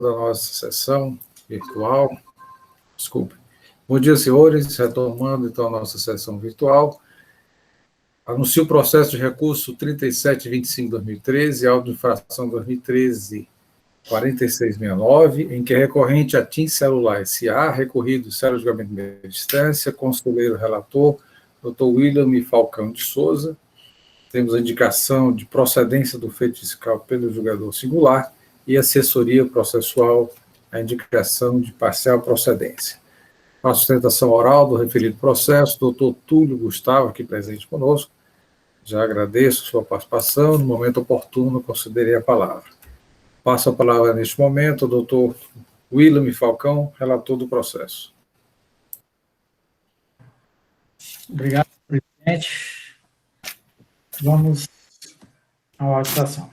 da nossa sessão virtual. Desculpe. Bom dia, senhores. Retomando, então, a nossa sessão virtual. Anuncio o processo de recurso 3725/2013, auto de infração 2013-4669, em que é recorrente a TIM Celular S.A., recorrido Célio de Julgamento de Meia Distância, conselheiro relator, Dr. William Falcão de Souza. Temos a indicação de procedência do feito fiscal pelo julgador singular e assessoria processual, a indicação de parcial procedência. A sustentação oral do referido processo, doutor Túlio Gustavo, aqui presente conosco. Já agradeço sua participação. No momento oportuno, considerei a palavra. Passo a palavra neste momento ao doutor William Falcão, relator do processo. Obrigado, presidente. Vamos à autuação.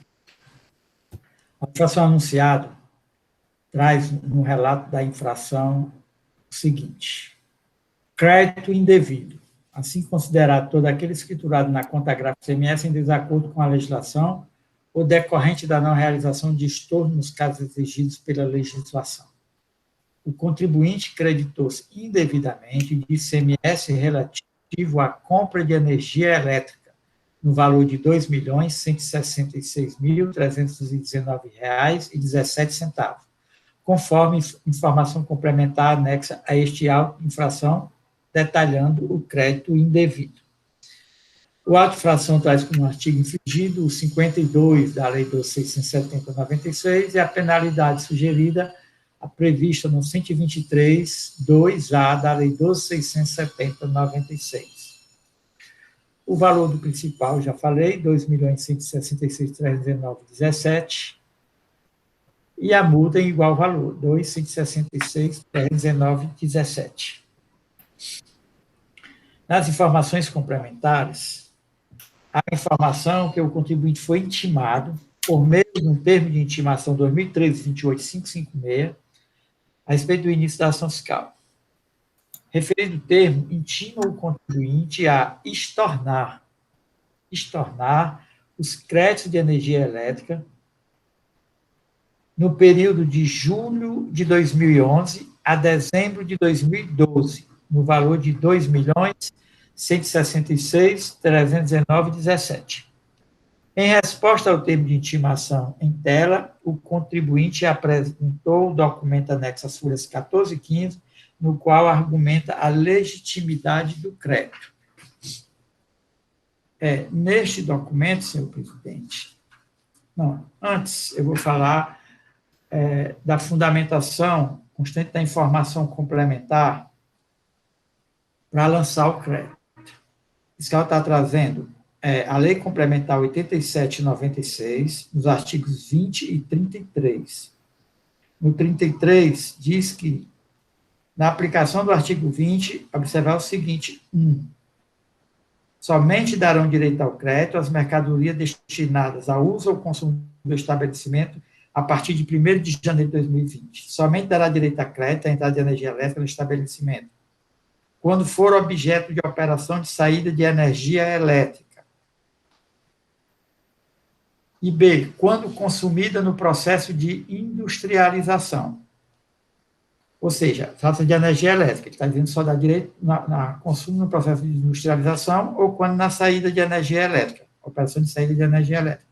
A autuação anunciada traz no relato da infração o seguinte: crédito indevido, assim considerado todo aquele escriturado na conta gráfica CMS em desacordo com a legislação ou decorrente da não realização de estorno nos casos exigidos pela legislação. O contribuinte creditou-se indevidamente de ICMS relativo à compra de energia elétrica no valor de R$ 2.166.319,17, conforme informação complementar anexa a este auto de infração, detalhando o crédito indevido. O auto de infração traz como artigo infringido o 52 da Lei 12.670/96 e a penalidade sugerida, a prevista no 123.2A da Lei 12.670/96. O valor do principal, já falei, R$ 2.166.319,17, e a multa em igual valor, R$ 2.166.319,17. Nas informações complementares, a informação que o contribuinte foi intimado, por meio de um termo de intimação 2013-28556, a respeito do início da ação fiscal. Referido termo, intima o contribuinte a estornar os créditos de energia elétrica no período de julho de 2011 a dezembro de 2012, no valor de R$ 2.166.319,17. Em resposta ao termo de intimação em tela, o contribuinte apresentou o documento anexo às folhas 14 e 15, no qual argumenta a legitimidade do crédito. Neste documento, senhor presidente, antes eu vou falar da fundamentação constante da informação complementar para lançar o crédito. Isso que ela está trazendo a Lei Complementar 87/96, nos artigos 20 e 33. No 33, diz que, na aplicação do artigo 20, observar o seguinte: 1. Somente darão direito ao crédito as mercadorias destinadas ao uso ou consumo do estabelecimento a partir de 1º de janeiro de 2020. Somente dará direito a crédito à entrada de energia elétrica no estabelecimento quando for objeto de operação de saída de energia elétrica. E B, quando consumida no processo de industrialização. Ou seja, trata de energia elétrica, ele está dizendo só dá direito na consumo no processo de industrialização ou quando na saída de energia elétrica, operação de saída de energia elétrica.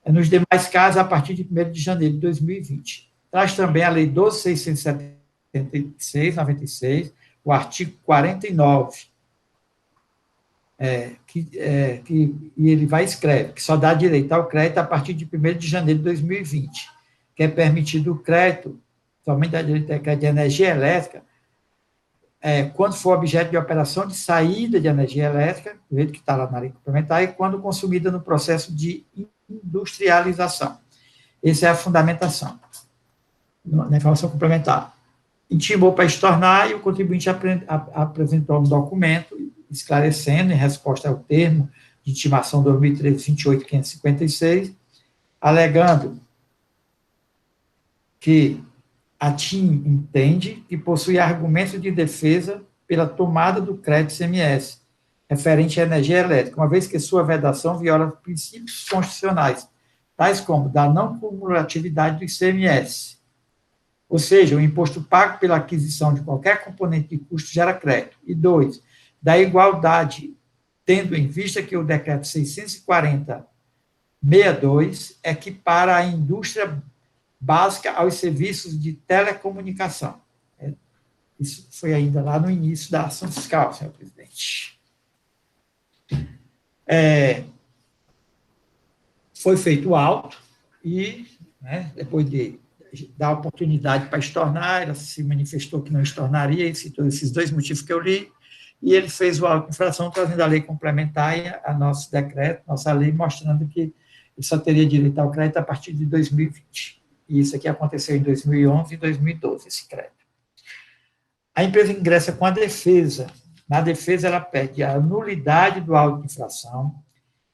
Nos demais casos, a partir de 1º de janeiro de 2020. Traz também a Lei 12.676/96, o artigo 49, e ele vai e escreve que só dá direito ao crédito a partir de 1º de janeiro de 2020, que é permitido o crédito, somente dá direito a crédito de energia elétrica, quando for objeto de operação de saída de energia elétrica, do jeito que está lá na lei complementar, e quando consumida no processo de industrialização. Essa é a fundamentação na informação complementar. Intimou para estornar e o contribuinte apresentou um documento esclarecendo, em resposta ao termo de intimação 2013-28.556, alegando que a TIM entende que possui argumentos de defesa pela tomada do crédito CMS, referente à energia elétrica, uma vez que sua vedação viola princípios constitucionais, tais como da não cumulatividade do ICMS, ou seja, o imposto pago pela aquisição de qualquer componente de custo gera crédito. E 2, da igualdade, tendo em vista que o decreto 640/62 equipara a indústria básica aos serviços de telecomunicação. Isso foi ainda lá no início da ação fiscal, senhor presidente. Foi feito o auto e, depois de dar oportunidade para estornar, ela se manifestou que não estornaria, e citou esses dois motivos que eu li, e ele fez o auto de infração, trazendo a lei complementar e a nosso decreto, nossa lei, mostrando que ele só teria direito ao crédito a partir de 2020. E isso aqui aconteceu em 2011 e 2012, esse crédito. A empresa ingressa com a defesa. Na defesa, ela pede a nulidade do auto de infração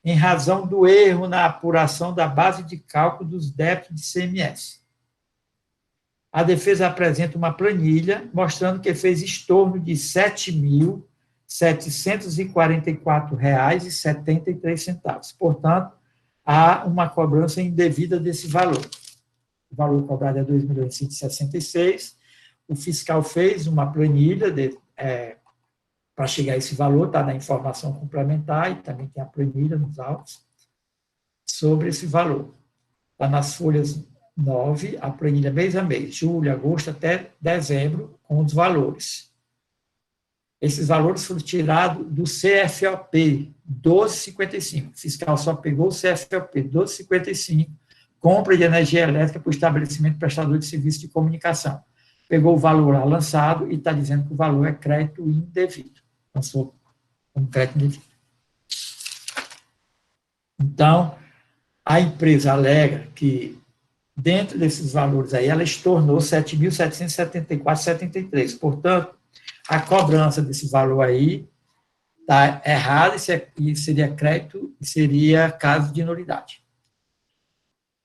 em razão do erro na apuração da base de cálculo dos débitos de ICMS. A defesa apresenta uma planilha mostrando que fez estorno de R$ 7.744,73. Portanto, há uma cobrança indevida desse valor. O valor cobrado é R$ 2.866. O fiscal fez uma planilha para chegar a esse valor, está na informação complementar, e também tem a planilha nos autos, sobre esse valor. Está nas folhas 9, a planilha mês a mês, julho, agosto até dezembro, com os valores. Esses valores foram tirados do CFOP 1255. O fiscal só pegou o CFOP 1255, compra de energia elétrica para o estabelecimento prestador de serviço de comunicação. Pegou o valor lá lançado e está dizendo que o valor é crédito indevido. Lançou como crédito indevido. Então, a empresa alega que, dentro desses valores aí, ela estornou R$ 7.774,73. Portanto, a cobrança desse valor aí está errada e seria crédito e seria caso de nulidade.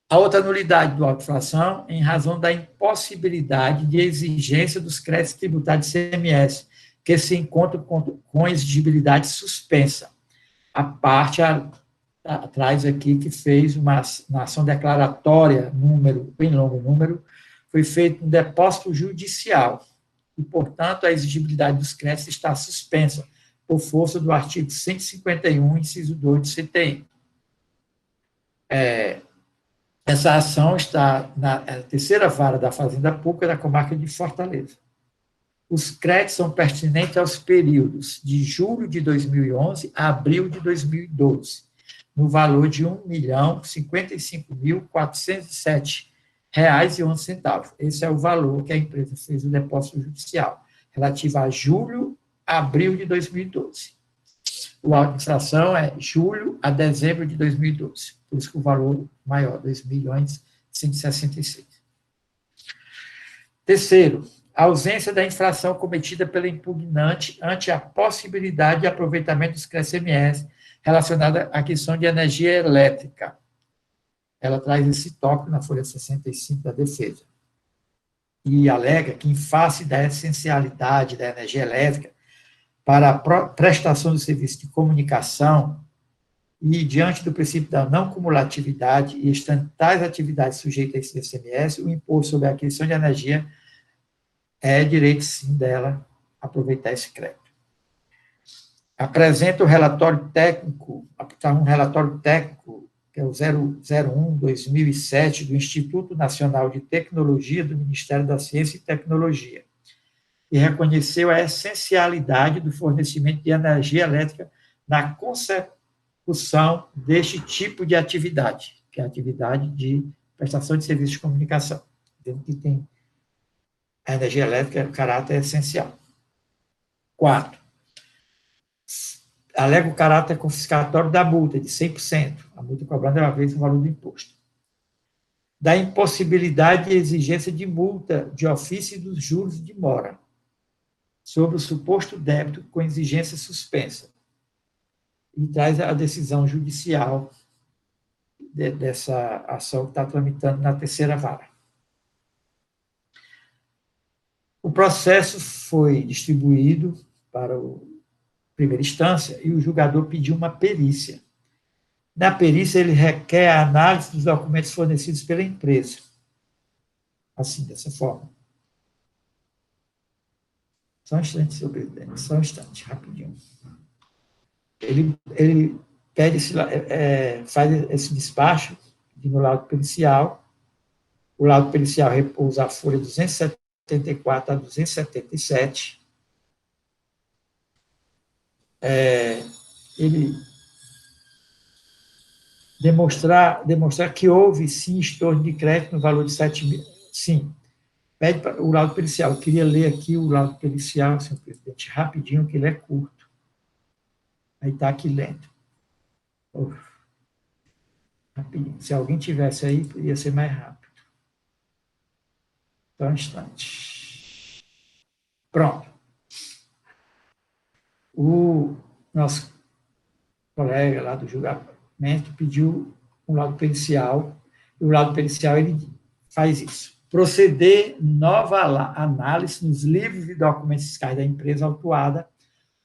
A outra nulidade do auto-inflação em razão da impossibilidade de exigência dos créditos tributários de ICMS, que se encontram com exigibilidade suspensa. A parte atrás aqui que fez uma ação declaratória, bem longo número, foi feito um depósito judicial e, portanto, a exigibilidade dos créditos está suspensa por força do artigo 151, inciso 2 do CTN. Essa ação está na terceira vara da Fazenda Pública da comarca de Fortaleza. Os créditos são pertinentes aos períodos de julho de 2011 a abril de 2012, no valor de R$ 1.055.407,11. Esse é o valor que a empresa fez o depósito judicial, relativo a julho a abril de 2012. O auto de infração é julho a dezembro de 2012, por isso que o valor maior, R$ 2.166. Terceiro, a ausência da infração cometida pela impugnante ante a possibilidade de aproveitamento dos CRECMS relacionada à questão de energia elétrica. Ela traz esse tópico na folha 65 da defesa. E alega que, em face da essencialidade da energia elétrica para a prestação do serviço de comunicação e, diante do princípio da não cumulatividade e estando tais atividades sujeitas a esse ICMS, o imposto sobre a aquisição de energia é direito, sim, dela aproveitar esse crédito. Apresenta o relatório técnico, que é o 001/2007, do Instituto Nacional de Tecnologia do Ministério da Ciência e Tecnologia, e reconheceu a essencialidade do fornecimento de energia elétrica na consecução deste tipo de atividade, que é a atividade de prestação de serviços de comunicação, dentro que tem a energia elétrica, o caráter essencial. 4. Alega o caráter confiscatório da multa, de 100%. A multa cobrada é uma vez o valor do imposto. Da impossibilidade de exigência de multa de ofício dos juros de mora, sobre o suposto débito com exigência suspensa. E traz a decisão judicial dessa ação que está tramitando na terceira vara. O processo foi distribuído para a primeira instância e o julgador pediu uma perícia. Na perícia, ele requer a análise dos documentos fornecidos pela empresa. Assim, dessa forma. Só um instante, senhor presidente, só um instante, rapidinho. Ele pede faz esse despacho no laudo pericial. O laudo pericial repousa a folha 274 a 277. Ele demonstrar que houve, sim, estorno de crédito no valor de 7 mil. Sim. Pede para o laudo pericial. Eu queria ler aqui o laudo pericial, senhor presidente, rapidinho, que ele é curto. Aí está aqui lendo. Rapidinho. Se alguém tivesse aí, podia ser mais rápido. Só um instante. Pronto. O nosso colega lá do julgamento pediu um laudo pericial, e o laudo pericial ele faz isso. Proceder nova análise nos livros e documentos fiscais da empresa autuada,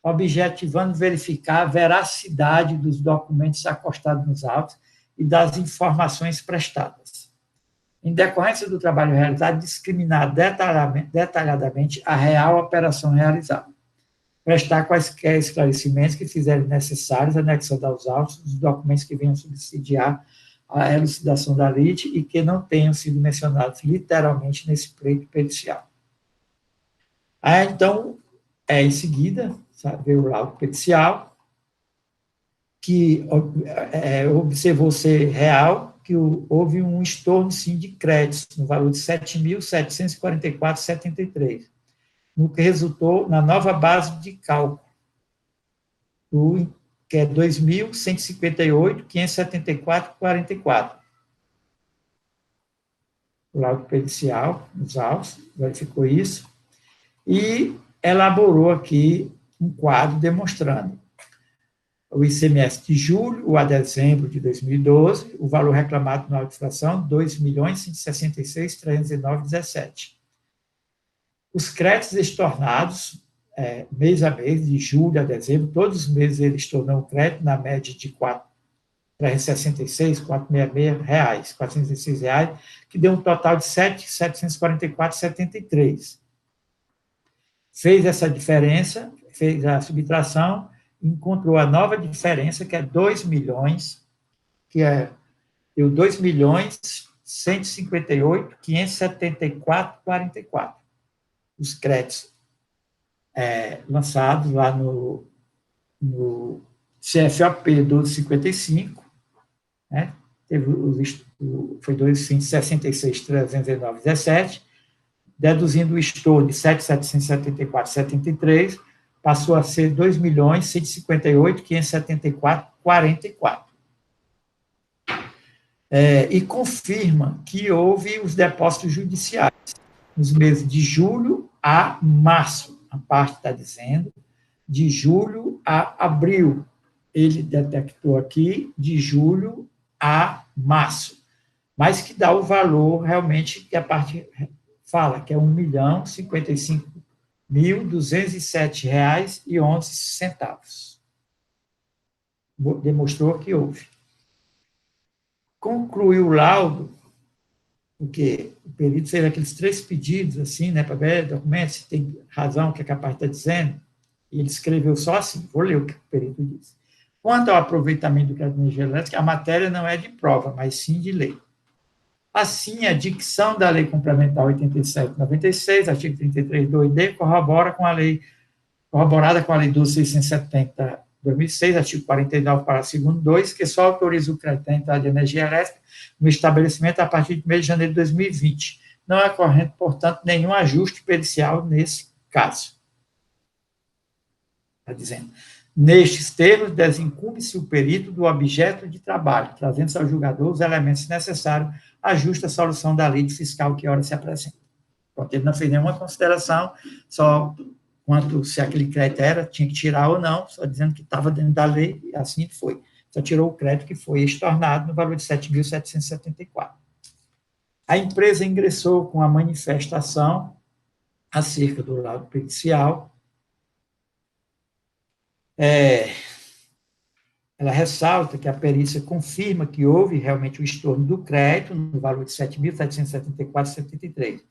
objetivando verificar a veracidade dos documentos acostados nos autos e das informações prestadas. Em decorrência do trabalho realizado, discriminar detalhadamente a real operação realizada. Prestar quaisquer esclarecimentos que fizerem necessários, anexando aos autos os documentos que venham subsidiar a elucidação da lide e que não tenham sido mencionados literalmente nesse pleito pericial. Então, em seguida, veio o laudo pericial, que observou ser real, que houve um estorno, sim, de créditos, no valor de 7.744,73, no que resultou na nova base de cálculo, que é 2.158.574,44. O laudo pericial, nos autos, verificou isso, e elaborou aqui um quadro demonstrando o ICMS de julho a dezembro de 2012, o valor reclamado na audição, R$ 2.166.309,17. Os créditos estornados, mês a mês, de julho a dezembro, todos os meses ele estornou um crédito na média de R$ 466 reais, que deu um total de R$ 7.744,73. Fez essa diferença, fez a subtração, encontrou a nova diferença, que é 2 milhões, que deu 2.158.574,44. Os créditos lançados lá no CFOP 1255, né? Foi 266.309,17, deduzindo o estorno de 7.774,73, passou a ser 2.158.574,44. E confirma que houve os depósitos judiciais nos meses de julho a março, a parte está dizendo, de julho a abril. Ele detectou aqui de julho a março, mas que dá o valor realmente que a parte fala, que é R$ 1.055.207,11. Demonstrou que houve. Concluiu o laudo, porque o perito fez aqueles 3 pedidos, assim, né, para ver documentos, se tem razão, o que a parte está dizendo, e ele escreveu só assim, vou ler o que o perito disse. Quanto ao aproveitamento do crédito de energia elétrica, a matéria não é de prova, mas sim de lei. Assim, a dicção da Lei Complementar 87/96, artigo 33 do OID, corroborada com a Lei 12.670/2006, artigo 49, parágrafo 2º, 2, que só autoriza o crédito à entrada de energia elétrica no estabelecimento a partir de 1º de janeiro de 2020. Não é corrente, portanto, nenhum ajuste pericial nesse caso. Está dizendo. Nestes termos, desincumbe-se o perito do objeto de trabalho, trazendo-se ao julgador os elementos necessários à justa solução da lei fiscal que ora se apresenta. Porque ele não fez nenhuma consideração, só quanto se aquele crédito tinha que tirar ou não, só dizendo que estava dentro da lei, e assim foi. Só tirou o crédito que foi estornado no valor de 7.774. A empresa ingressou com a manifestação acerca do laudo pericial, ela ressalta que a perícia confirma que houve realmente o estorno do crédito no valor de R$ 7.774,73,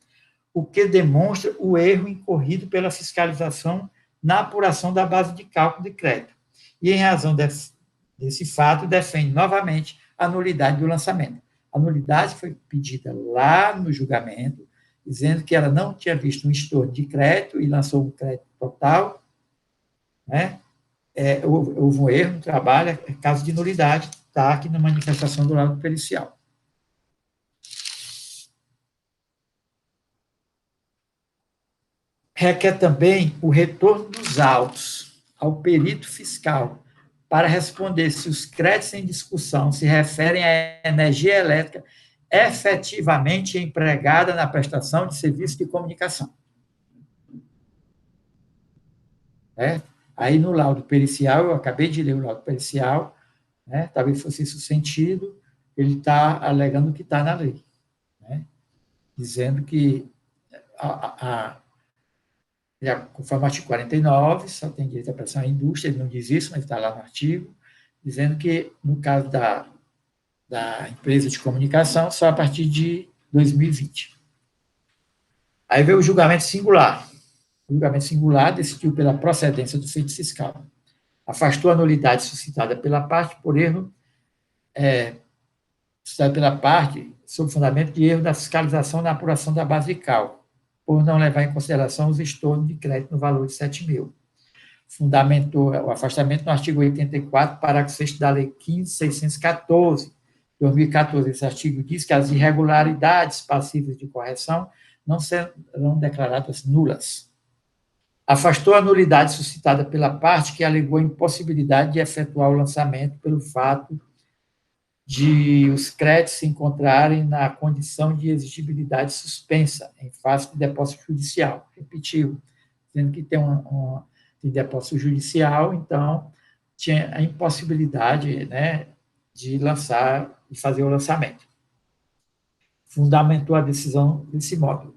o que demonstra o erro incorrido pela fiscalização na apuração da base de cálculo de crédito. E, em razão desse fato, defende novamente a nulidade do lançamento. A nulidade foi pedida lá no julgamento, dizendo que ela não tinha visto um estorno de crédito e lançou um crédito total, né? Houve um erro no trabalho, é caso de nulidade, está aqui na manifestação do laudo pericial. Requer também o retorno dos autos ao perito fiscal para responder se os créditos em discussão se referem à energia elétrica efetivamente empregada na prestação de serviço de comunicação. Aí, no laudo pericial, eu acabei de ler o laudo pericial, né, talvez fosse isso o sentido, ele está alegando que está na lei, né, dizendo que, conforme o artigo 49, só tem direito à prestação à indústria, ele não diz isso, mas está lá no artigo, dizendo que, no caso da empresa de comunicação, só a partir de 2020. Aí veio o julgamento singular. O julgamento singular decidiu pela procedência do feito fiscal. Afastou a nulidade suscitada pela parte por erro, suscitada pela parte sob fundamento de erro da fiscalização na apuração da base de cálculo, por não levar em consideração os estornos de crédito no valor de 7 mil. Fundamentou o afastamento no artigo 84, parágrafo 6º da Lei 15.614, 2014. Esse artigo diz que as irregularidades passíveis de correção não serão declaradas nulas. Afastou a nulidade suscitada pela parte que alegou a impossibilidade de efetuar o lançamento pelo fato de os créditos se encontrarem na condição de exigibilidade suspensa, em face de depósito judicial. Repetiu, dizendo que tem de depósito judicial, então tinha a impossibilidade, né, de lançar, de fazer o lançamento. Fundamentou a decisão desse modo.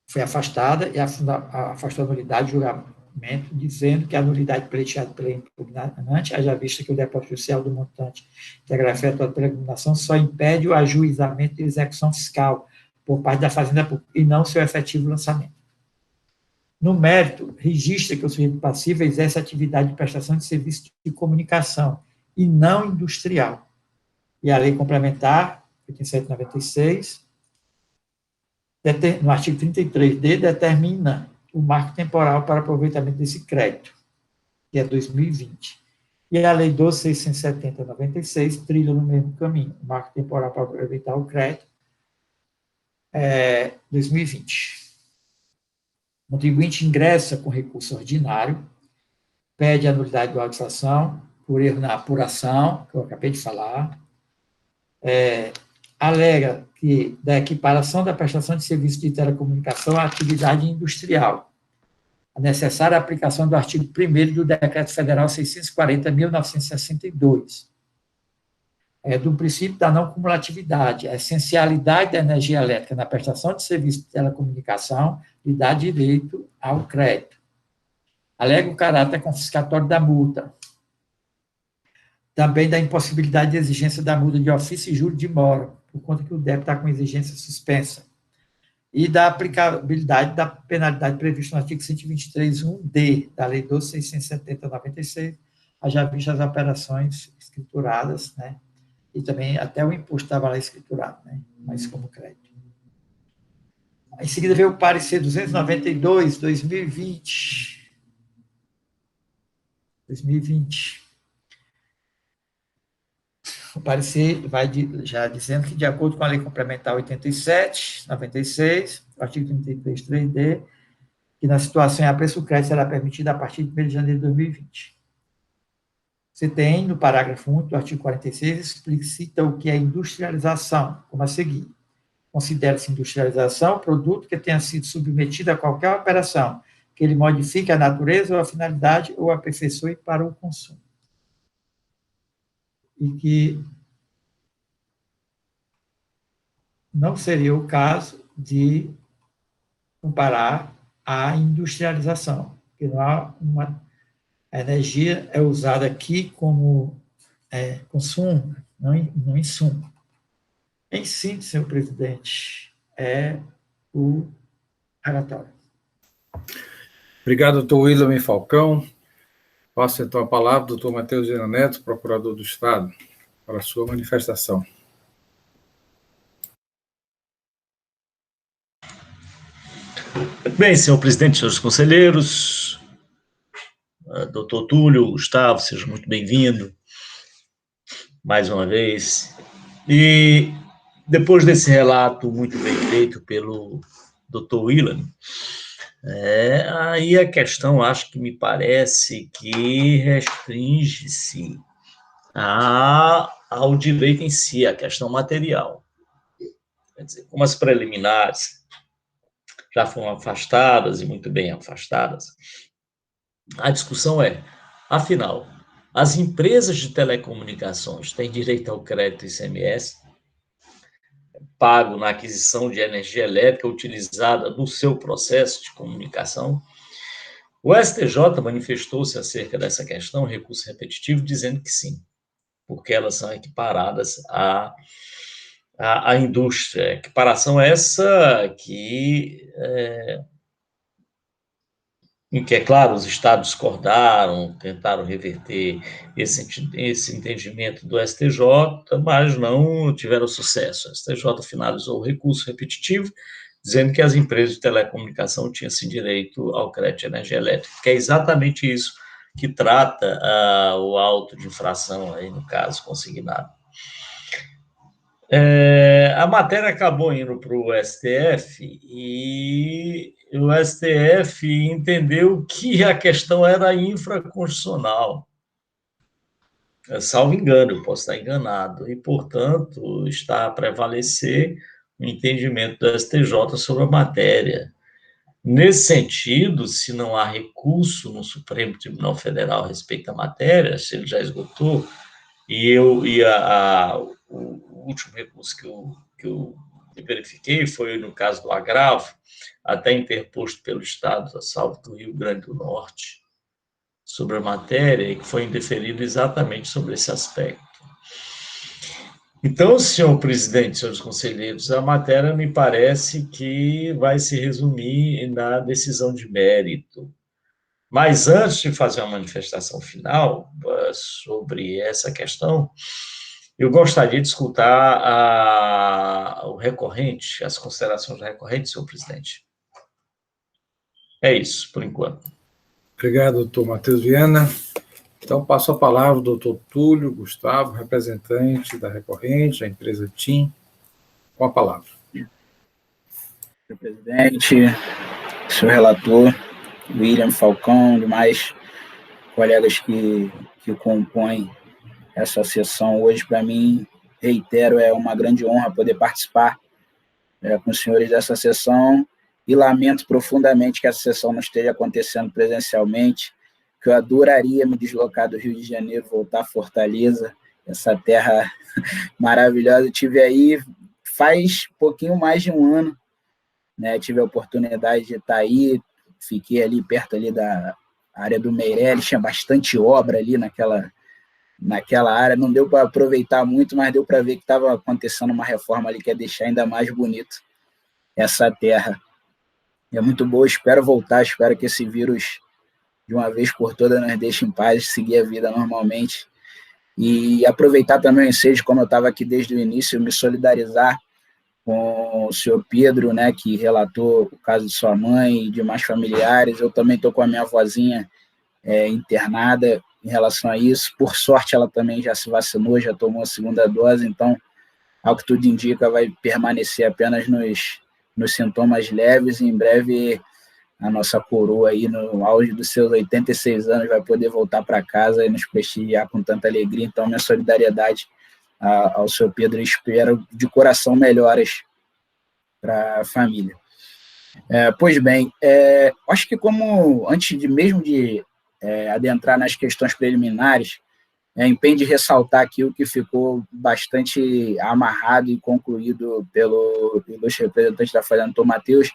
Foi afastada e afastou a nulidade de julgamento, dizendo que a nulidade pleiteada pela impugnante, haja vista que o depósito judicial do montante integral efetuado pela impugnação só impede o ajuizamento de execução fiscal por parte da Fazenda Pública e não seu efetivo lançamento. No mérito, registra que o sujeito passivo exerce atividade de prestação de serviço de comunicação e não industrial. E a lei complementar, 8796, no artigo 33D, determina o marco temporal para aproveitamento desse crédito, que é 2020. E a lei 12.670/96 trilha no mesmo caminho. O marco temporal para aproveitar o crédito é 2020. O contribuinte ingressa com recurso ordinário, pede a nulidade da audição por erro na apuração, que eu acabei de falar, alega que da equiparação da prestação de serviço de telecomunicação à atividade industrial, a necessária aplicação do artigo 1º do Decreto Federal 640.1962, do princípio da não cumulatividade, a essencialidade da energia elétrica na prestação de serviço de telecomunicação lhe dá direito ao crédito. Alega o caráter confiscatório da multa, também da impossibilidade de exigência da multa de ofício e juro de mora, por conta que o débito está com exigência suspensa, e da aplicabilidade da penalidade prevista no artigo 123.1d da Lei 12.670/96, haja vista as operações escrituradas, né, e também até o imposto estava lá escriturado, né, mas como crédito. Em seguida veio o parecer 292, 2020. O parecer vai já dizendo que, de acordo com a Lei Complementar 87, 96, artigo 33.3d, que na situação em apreço o crédito será permitido a partir de 1º de janeiro de 2020. Você tem, no parágrafo 1 do artigo 46, explicita o que é industrialização, como a seguir. Considera-se industrialização produto que tenha sido submetido a qualquer operação, que ele modifique a natureza ou a finalidade ou aperfeiçoe para o consumo. E que não seria o caso de comparar a industrialização, porque não há A energia é usada aqui como consumo, não insumo. Em síntese, senhor presidente, é o relatório. Obrigado, doutor William Falcão. Passo então a palavra ao doutor Matheus Viana Neto, procurador do Estado, para a sua manifestação. Bem, senhor presidente, senhores conselheiros, doutor Túlio, Gustavo, seja muito bem-vindo, mais uma vez. E depois desse relato muito bem feito pelo doutor William, aí a questão, acho que me parece que restringe-se ao direito em si, a questão material. Quer dizer, como as preliminares já foram afastadas, e muito bem afastadas, a discussão é, afinal, as empresas de telecomunicações têm direito ao crédito ICMS, pago na aquisição de energia elétrica utilizada no seu processo de comunicação? O STJ manifestou-se acerca dessa questão, recurso repetitivo, dizendo que sim, porque elas são equiparadas à indústria. Equiparação essa em que, é claro, os estados discordaram, tentaram reverter esse entendimento do STJ, mas não tiveram sucesso. O STJ finalizou o recurso repetitivo, dizendo que as empresas de telecomunicação tinham esse direito ao crédito de energia elétrica, que é exatamente isso que trata o auto de infração, aí, no caso, consignado. A matéria acabou indo para o STF e o STF entendeu que a questão era infraconstitucional. Salvo engano, eu posso estar enganado, e, portanto, está a prevalecer o entendimento do STJ sobre a matéria. Nesse sentido, se não há recurso no Supremo Tribunal Federal a respeito da matéria, se ele já esgotou, o último recurso que eu verifiquei foi no caso do agravo, até interposto pelo Estado, a salvo do Rio Grande do Norte, sobre a matéria, e que foi indeferido exatamente sobre esse aspecto. Então, senhor presidente, senhores conselheiros, a matéria me parece que vai se resumir na decisão de mérito. Mas antes de fazer uma manifestação final sobre essa questão, eu gostaria de escutar o recorrente, as considerações do recorrente, senhor presidente. É isso, por enquanto. Obrigado, doutor Matheus Viana. Então, passo a palavra ao doutor Túlio Gustavo, representante da recorrente, a empresa TIM, com a palavra. Senhor presidente, senhor relator, William Falcão, demais colegas que compõem essa sessão hoje, para mim, reitero, é uma grande honra poder participar com os senhores dessa sessão, e lamento profundamente que essa sessão não esteja acontecendo presencialmente, que eu adoraria me deslocar do Rio de Janeiro, voltar a Fortaleza, essa terra maravilhosa. Eu tive aí faz pouquinho mais de um ano, né? Tive a oportunidade de estar aí, fiquei ali perto ali da área do Meireles, tinha bastante obra ali naquela área, não deu para aproveitar muito, mas deu para ver que estava acontecendo uma reforma ali que ia deixar ainda mais bonito essa terra. É muito boa, espero voltar, espero que esse vírus, de uma vez por todas, nos deixe em paz, seguir a vida normalmente. E aproveitar também o ensejo, como eu estava aqui desde o início, me solidarizar com o senhor Pedro, né, que relatou o caso de sua mãe e demais familiares. Eu também estou com a minha avózinha internada em relação a isso. Por sorte, ela também já se vacinou, já tomou a segunda dose, então, ao que tudo indica, vai permanecer apenas nos sintomas leves, e em breve a nossa coroa aí, no auge dos seus 86 anos, vai poder voltar para casa e nos prestigiar com tanta alegria. Então, minha solidariedade ao senhor Pedro, e espero de coração melhoras para a família. Pois bem, acho que antes mesmo de adentrar nas questões preliminares, impende ressaltar aqui o que ficou bastante amarrado e concluído pelo ilustre representante da Fazenda, doutor Matheus,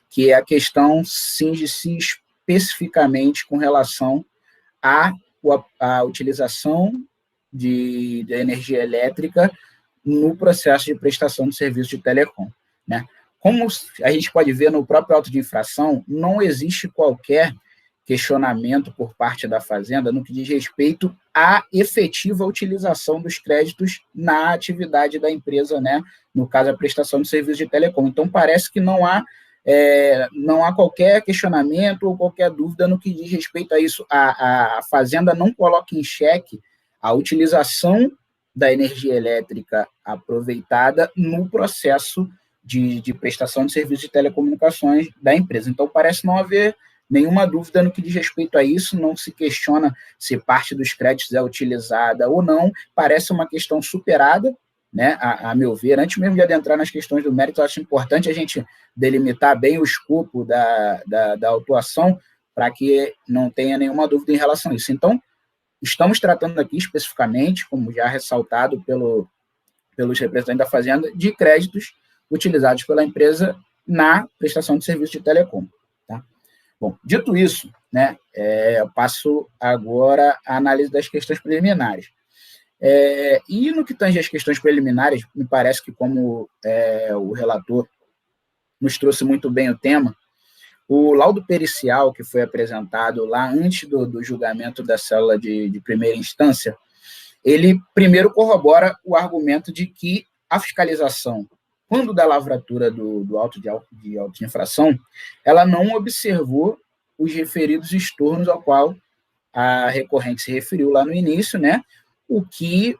que a questão cinge-se especificamente com relação a utilização de energia elétrica no processo de prestação de serviço de telecom, né? Como a gente pode ver no próprio auto de infração, não existe qualquer questionamento por parte da Fazenda no que diz respeito à efetiva utilização dos créditos na atividade da empresa, né? No caso, a prestação de serviço de telecom. Então, parece que não há qualquer questionamento ou qualquer dúvida no que diz respeito a isso. A Fazenda não coloca em xeque a utilização da energia elétrica aproveitada no processo de prestação de serviço de telecomunicações da empresa. Então, parece não haver nenhuma dúvida no que diz respeito a isso, não se questiona se parte dos créditos é utilizada ou não, parece uma questão superada, né, a meu ver. Antes mesmo de adentrar nas questões do mérito, eu acho importante a gente delimitar bem o escopo da autuação para que não tenha nenhuma dúvida em relação a isso. Então, estamos tratando aqui especificamente, como já ressaltado pelos representantes da Fazenda, de créditos utilizados pela empresa na prestação de serviço de telecom. Tá? Bom, dito isso, né, eu passo agora à análise das questões preliminares. E no que tange às questões preliminares, me parece que, como o relator nos trouxe muito bem o tema, o laudo pericial que foi apresentado lá antes do julgamento da célula de primeira instância, ele primeiro corrobora o argumento de que a fiscalização, quando da lavratura do auto de infração, ela não observou os referidos estornos ao qual a recorrente se referiu lá no início, né? O que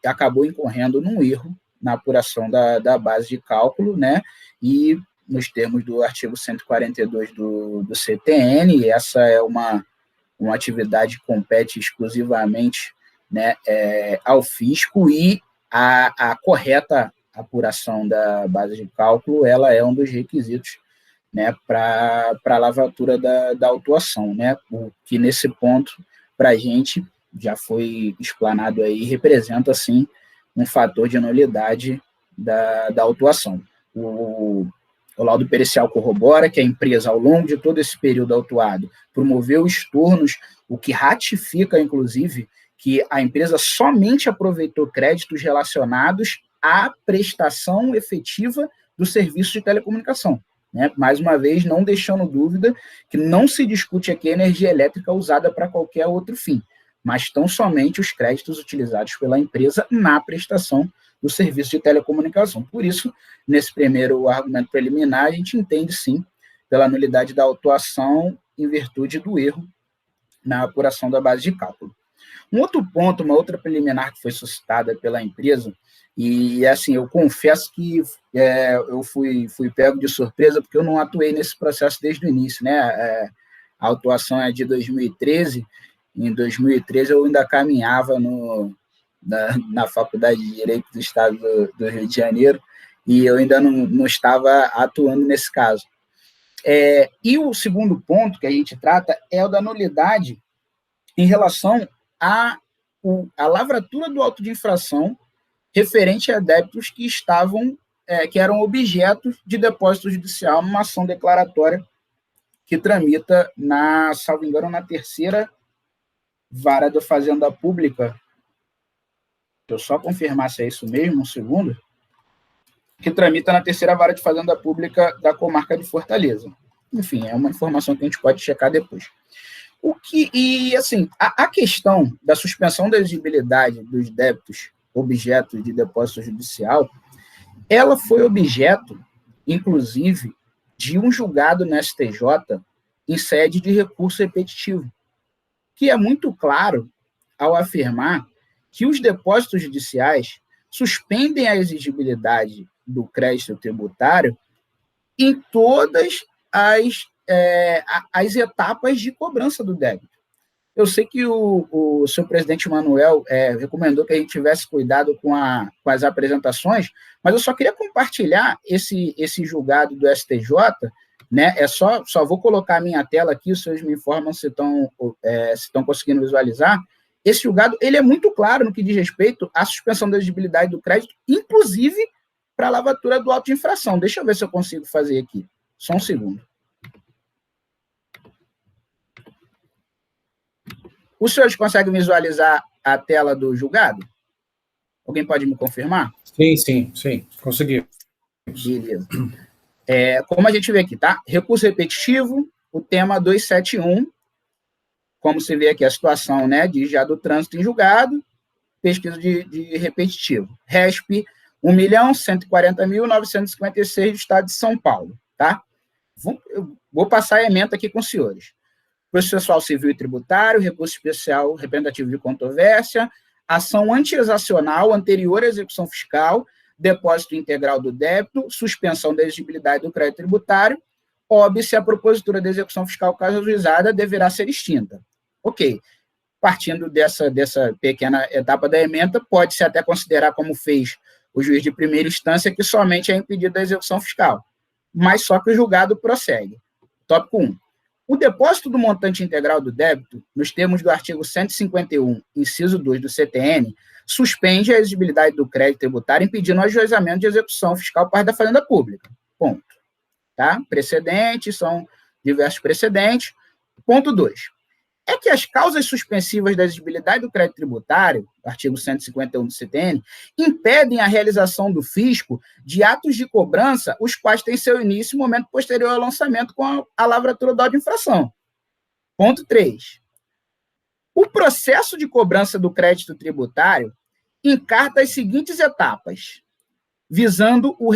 acabou incorrendo num erro na apuração da base de cálculo, né? E nos termos do artigo 142 do CTN, essa é uma atividade que compete exclusivamente, né, ao fisco, e a correta apuração da base de cálculo, ela é um dos requisitos, né, para a lavratura da autuação, né, o que nesse ponto, para a gente, já foi explanado aí, representa, sim, um fator de nulidade da autuação. O laudo pericial corrobora que a empresa, ao longo de todo esse período autuado, promoveu estornos, o que ratifica, inclusive, que a empresa somente aproveitou créditos relacionados à prestação efetiva do serviço de telecomunicação, né? Mais uma vez, não deixando dúvida que não se discute aqui a energia elétrica usada para qualquer outro fim, mas tão somente os créditos utilizados pela empresa na prestação do serviço de telecomunicação. Por isso, nesse primeiro argumento preliminar, a gente entende, sim, pela nulidade da autuação em virtude do erro na apuração da base de cálculo. Um outro ponto, uma outra preliminar que foi suscitada pela empresa, e assim, eu confesso que eu fui pego de surpresa, porque eu não atuei nesse processo desde o início, né? A autuação é de 2013, em 2013 eu ainda caminhava na Faculdade de Direito do Estado do Rio de Janeiro, e eu ainda não estava atuando nesse caso. E o segundo ponto que a gente trata é o da nulidade em relação à lavratura do auto de infração referente a débitos que eram objetos de depósito judicial numa ação declaratória que tramita, salvo engano, na terceira vara da Fazenda Pública. Deixa eu só confirmar se é isso mesmo, um segundo. Que tramita na terceira vara de Fazenda Pública da comarca de Fortaleza. Enfim, é uma informação que a gente pode checar depois. A questão da suspensão da exigibilidade dos débitos objetos de depósito judicial, ela foi objeto, inclusive, de um julgado no STJ em sede de recurso repetitivo, que é muito claro ao afirmar que os depósitos judiciais suspendem a exigibilidade do crédito tributário em todas as etapas de cobrança do débito. Eu sei que o seu presidente Manuel recomendou que a gente tivesse cuidado com as apresentações, mas eu só queria compartilhar esse julgado do STJ, né? Só vou colocar a minha tela aqui, os senhores me informam se estão conseguindo visualizar. Esse julgado ele é muito claro no que diz respeito à suspensão da exigibilidade do crédito, inclusive para a lavatura do auto de infração. Deixa eu ver se eu consigo fazer aqui. Só um segundo. Os senhores conseguem visualizar a tela do julgado? Alguém pode me confirmar? Sim, consegui. Beleza. Como a gente vê aqui, tá? Recurso repetitivo, o tema 271, como se vê aqui a situação, né, de já do trânsito em julgado, pesquisa de repetitivo. RESP, 1.140.956 do estado de São Paulo, tá? Eu vou passar a ementa aqui com os senhores. Processual civil e tributário, recurso especial representativo de controvérsia, ação anti-exacional anterior à execução fiscal, depósito integral do débito, suspensão da exigibilidade do crédito tributário, óbice a propositura da execução fiscal caso ajuizada deverá ser extinta. Ok. Partindo dessa pequena etapa da ementa, pode-se até considerar, como fez o juiz de primeira instância, que somente é impedida a execução fiscal, mas só que o julgado prossegue. Tópico 1. O depósito do montante integral do débito, nos termos do artigo 151, inciso 2 do CTN, suspende a exigibilidade do crédito tributário, impedindo o ajuizamento de execução fiscal por parte da Fazenda Pública. Ponto. Tá? Precedentes, são diversos precedentes. Ponto 2. É que as causas suspensivas da exigibilidade do crédito tributário, artigo 151 do CTN, impedem a realização do fisco de atos de cobrança, os quais têm seu início no momento posterior ao lançamento com a lavratura do auto de infração. Ponto 3. O processo de cobrança do crédito tributário encarta as seguintes etapas, visando o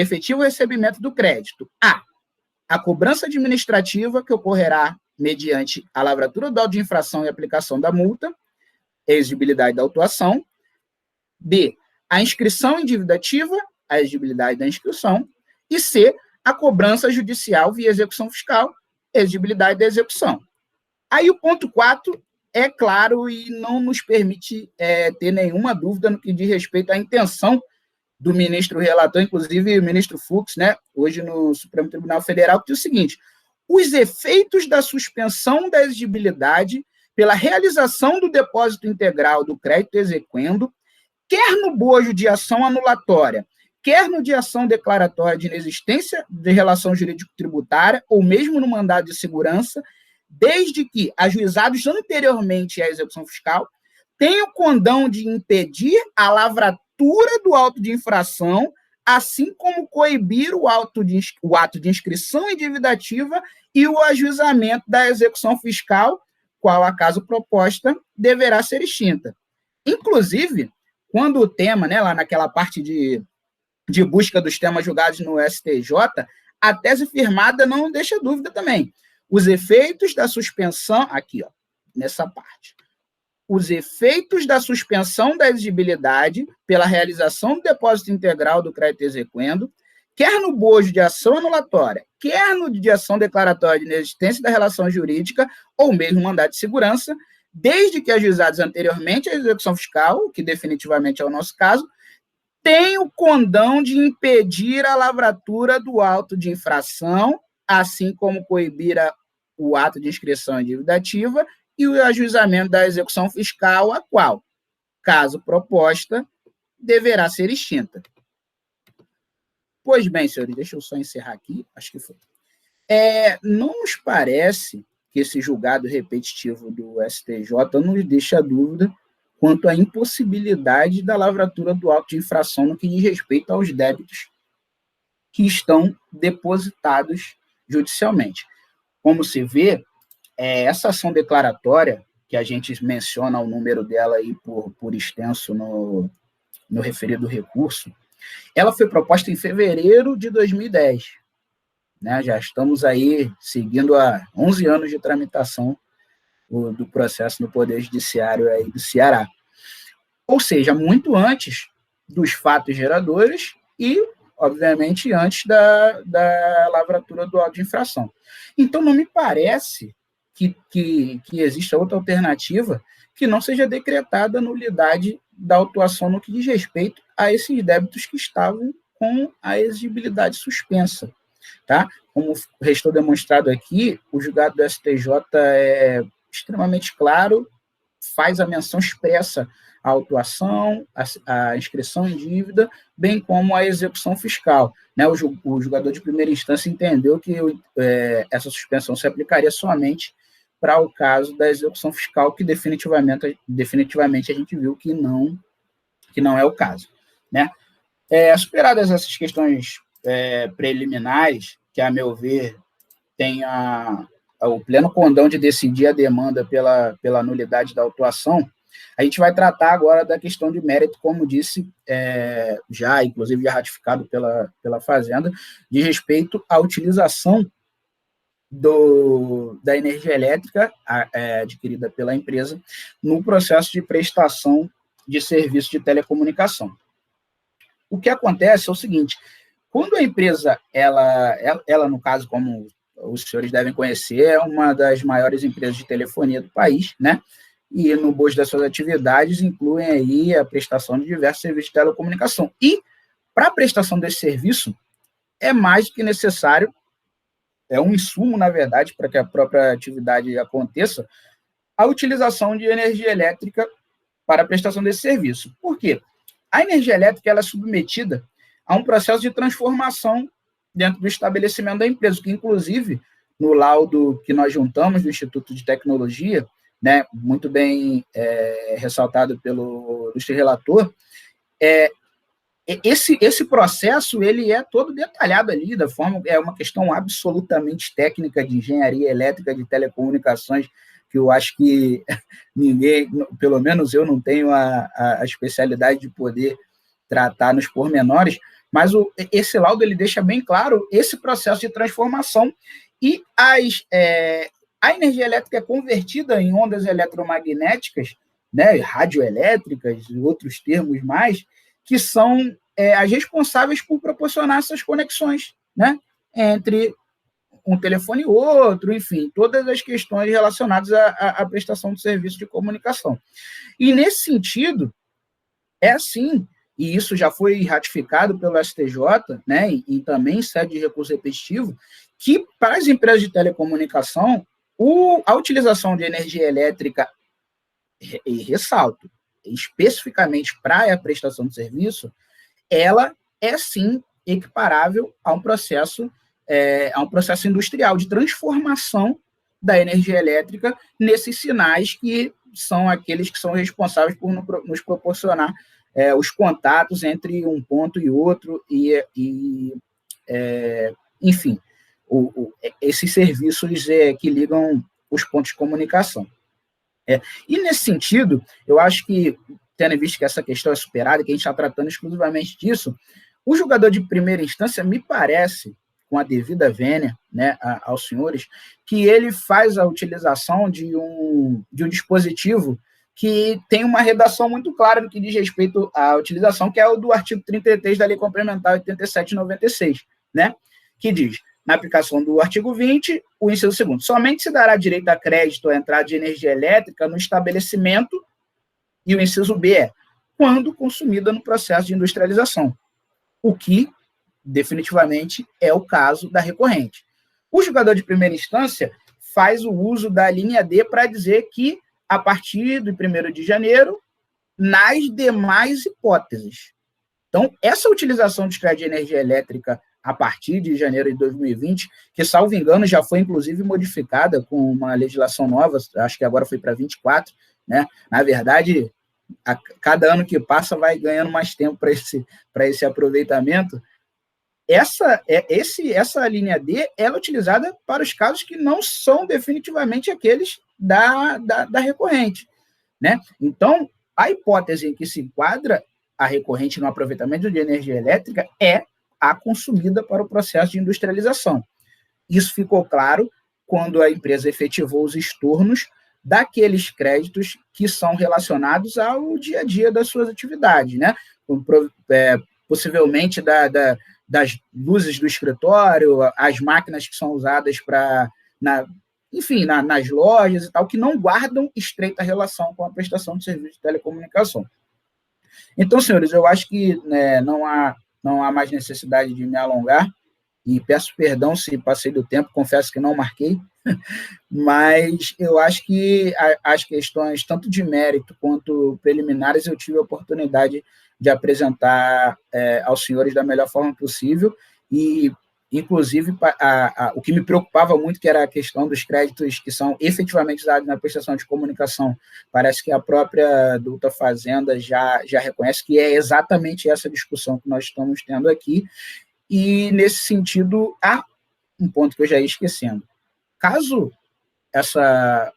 efetivo recebimento do crédito. A cobrança administrativa, que ocorrerá mediante a lavratura do auto de infração e aplicação da multa, exigibilidade da autuação. B, a inscrição em dívida ativa, a exigibilidade da inscrição. E C, a cobrança judicial via execução fiscal, exigibilidade da execução. Aí o ponto 4 é claro e não nos permite ter nenhuma dúvida no que diz respeito à intenção do ministro relator, inclusive o ministro Fux, né, hoje no Supremo Tribunal Federal, que diz o seguinte: os efeitos da suspensão da exigibilidade pela realização do depósito integral do crédito exequendo, quer no bojo de ação anulatória, quer no de ação declaratória de inexistência de relação jurídico-tributária, ou mesmo no mandado de segurança, desde que ajuizados anteriormente à execução fiscal, tenham o condão de impedir a lavratura do auto de infração, assim como coibir o ato de inscrição em dívida ativa e o ajuizamento da execução fiscal, qual acaso proposta, deverá ser extinta. Inclusive, quando o tema, né, lá naquela parte de busca dos temas julgados no STJ, a tese firmada não deixa dúvida também. Os efeitos da suspensão, aqui, ó, nessa parte, os efeitos da suspensão da exigibilidade pela realização do depósito integral do crédito exequendo, quer no bojo de ação anulatória, quer no de ação declaratória de inexistência da relação jurídica, ou mesmo mandado de segurança, desde que ajuizados anteriormente à execução fiscal, que definitivamente é o nosso caso, tem o condão de impedir a lavratura do auto de infração, assim como coibir o ato de inscrição em dívida ativa e o ajuizamento da execução fiscal, a qual, caso proposta, deverá ser extinta. Pois bem, senhores, deixa eu só encerrar aqui, acho que foi. Não nos parece que esse julgado repetitivo do STJ nos deixa dúvida quanto à impossibilidade da lavratura do auto de infração no que diz respeito aos débitos que estão depositados judicialmente. Como se vê, essa ação declaratória, que a gente menciona o número dela aí por extenso no referido recurso, ela foi proposta em fevereiro de 2010. Né? Já estamos aí seguindo há 11 anos de tramitação do processo no Poder Judiciário aí do Ceará. Ou seja, muito antes dos fatos geradores e, obviamente, antes da lavratura do auto de infração. Então, não me parece que exista outra alternativa que não seja decretada a nulidade da autuação no que diz respeito a esses débitos que estavam com a exigibilidade suspensa. Tá? Como restou demonstrado aqui, o julgado do STJ é extremamente claro, faz a menção expressa à autuação, à inscrição em dívida, bem como à execução fiscal. Né? O julgador de primeira instância entendeu que essa suspensão se aplicaria somente para o caso da execução fiscal, que definitivamente a gente viu que não é o caso, né? Superadas essas questões preliminares, que, a meu ver, tem o pleno condão de decidir a demanda pela nulidade da autuação, a gente vai tratar agora da questão de mérito, como disse, inclusive já ratificado pela Fazenda, de respeito à utilização da energia elétrica adquirida pela empresa no processo de prestação de serviço de telecomunicação. O que acontece é o seguinte: quando a empresa, ela no caso, como os senhores devem conhecer, é uma das maiores empresas de telefonia do país, né? E no bojo das suas atividades incluem aí a prestação de diversos serviços de telecomunicação. E, para a prestação desse serviço, é mais do que necessário, é um insumo, na verdade, para que a própria atividade aconteça, a utilização de energia elétrica para a prestação desse serviço. Por quê? A energia elétrica ela é submetida a um processo de transformação dentro do estabelecimento da empresa, que, inclusive, no laudo que nós juntamos do Instituto de Tecnologia, né, muito bem ressaltado pelo ilustre relator, esse processo ele é todo detalhado ali, da forma, é uma questão absolutamente técnica de engenharia elétrica de telecomunicações, que eu acho que ninguém, pelo menos eu não tenho a especialidade de poder tratar nos pormenores, mas esse laudo ele deixa bem claro esse processo de transformação e a energia elétrica é convertida em ondas eletromagnéticas, né, radioelétricas e outros termos mais, que são as responsáveis por proporcionar essas conexões, né, entre um telefone e outro, enfim, todas as questões relacionadas à prestação de serviço de comunicação. E, nesse sentido, é assim, e isso já foi ratificado pelo STJ, né, e também em sede de recurso repetitivo, que, para as empresas de telecomunicação, a utilização de energia elétrica, e ressalto, especificamente para a prestação de serviço, ela é, sim, equiparável a um processo industrial de transformação da energia elétrica nesses sinais que são aqueles que são responsáveis por nos proporcionar os contatos entre um ponto e outro, enfim, esses serviços que ligam os pontos de comunicação. E, nesse sentido, eu acho que, tendo em vista que essa questão é superada, que a gente está tratando exclusivamente disso, o julgador de primeira instância, me parece, com a devida vênia, né, aos senhores, que ele faz a utilização de um dispositivo que tem uma redação muito clara no que diz respeito à utilização, que é o do artigo 33 da Lei Complementar 87/96, né, que diz: na aplicação do artigo 20, o inciso 2º, somente se dará direito a crédito à entrada de energia elétrica no estabelecimento, e o inciso B é quando consumida no processo de industrialização, o que definitivamente é o caso da recorrente. O julgador de primeira instância faz o uso da linha D para dizer que, a partir do 1º de janeiro, nas demais hipóteses. Então, essa utilização de crédito de energia elétrica a partir de janeiro de 2020, que, salvo engano, já foi, inclusive, modificada com uma legislação nova, acho que agora foi para 24, né? Na verdade, a cada ano que passa vai ganhando mais tempo para esse aproveitamento. Essa linha D ela é utilizada para os casos que não são definitivamente aqueles da recorrente, né? Então, a hipótese em que se enquadra a recorrente no aproveitamento de energia elétrica é a consumida para o processo de industrialização. Isso ficou claro quando a empresa efetivou os estornos daqueles créditos que são relacionados ao dia a dia das suas atividades, né? Possivelmente das luzes do escritório, as máquinas que são usadas nas lojas e tal, que não guardam estreita relação com a prestação de serviço de telecomunicação. Então, senhores, eu acho que não há mais necessidade de me alongar, e peço perdão se passei do tempo, confesso que não marquei, mas eu acho que as questões, tanto de mérito quanto preliminares, eu tive a oportunidade de apresentar aos senhores da melhor forma possível, e inclusive, o que me preocupava muito, que era a questão dos créditos que são efetivamente usados na prestação de comunicação. Parece que a própria Dutra Fazenda já reconhece que é exatamente essa discussão que nós estamos tendo aqui, e, nesse sentido, há um ponto que eu já ia esquecendo. Caso essa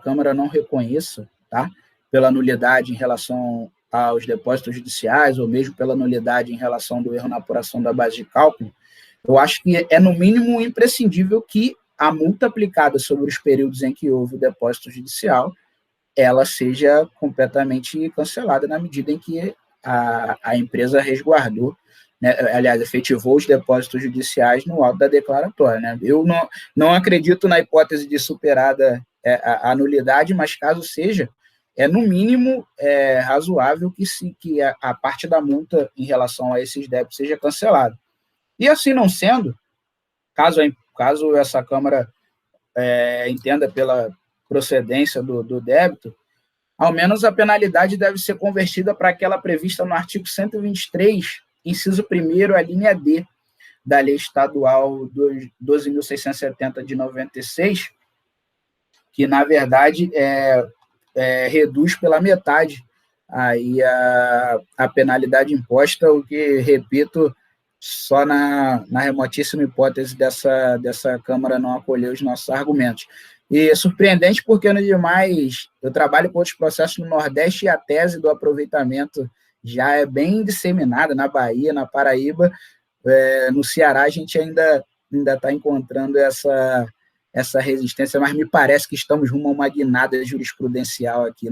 Câmara não reconheça, tá, pela nulidade em relação aos depósitos judiciais, ou mesmo pela nulidade em relação do erro na apuração da base de cálculo, eu acho que é, no mínimo, imprescindível que a multa aplicada sobre os períodos em que houve o depósito judicial, ela seja completamente cancelada na medida em que a empresa resguardou, né, aliás, efetivou os depósitos judiciais no alto da declaratória. Né? Eu não acredito na hipótese de superada a nulidade, mas caso seja, no mínimo razoável que a parte da multa em relação a esses débitos seja cancelada. E, assim não sendo, caso essa Câmara entenda pela procedência do débito, ao menos a penalidade deve ser convertida para aquela prevista no artigo 123, inciso 1º, a linha D, da Lei Estadual 12.670 de 96, que, na verdade, reduz pela metade aí a penalidade imposta, o que, repito, só na remotíssima hipótese dessa Câmara não acolher os nossos argumentos. E é surpreendente porque, no demais, eu trabalho com outros processos no Nordeste e a tese do aproveitamento já é bem disseminada na Bahia, na Paraíba. No Ceará a gente ainda está encontrando essa resistência, mas me parece que estamos rumo a uma guinada jurisprudencial aqui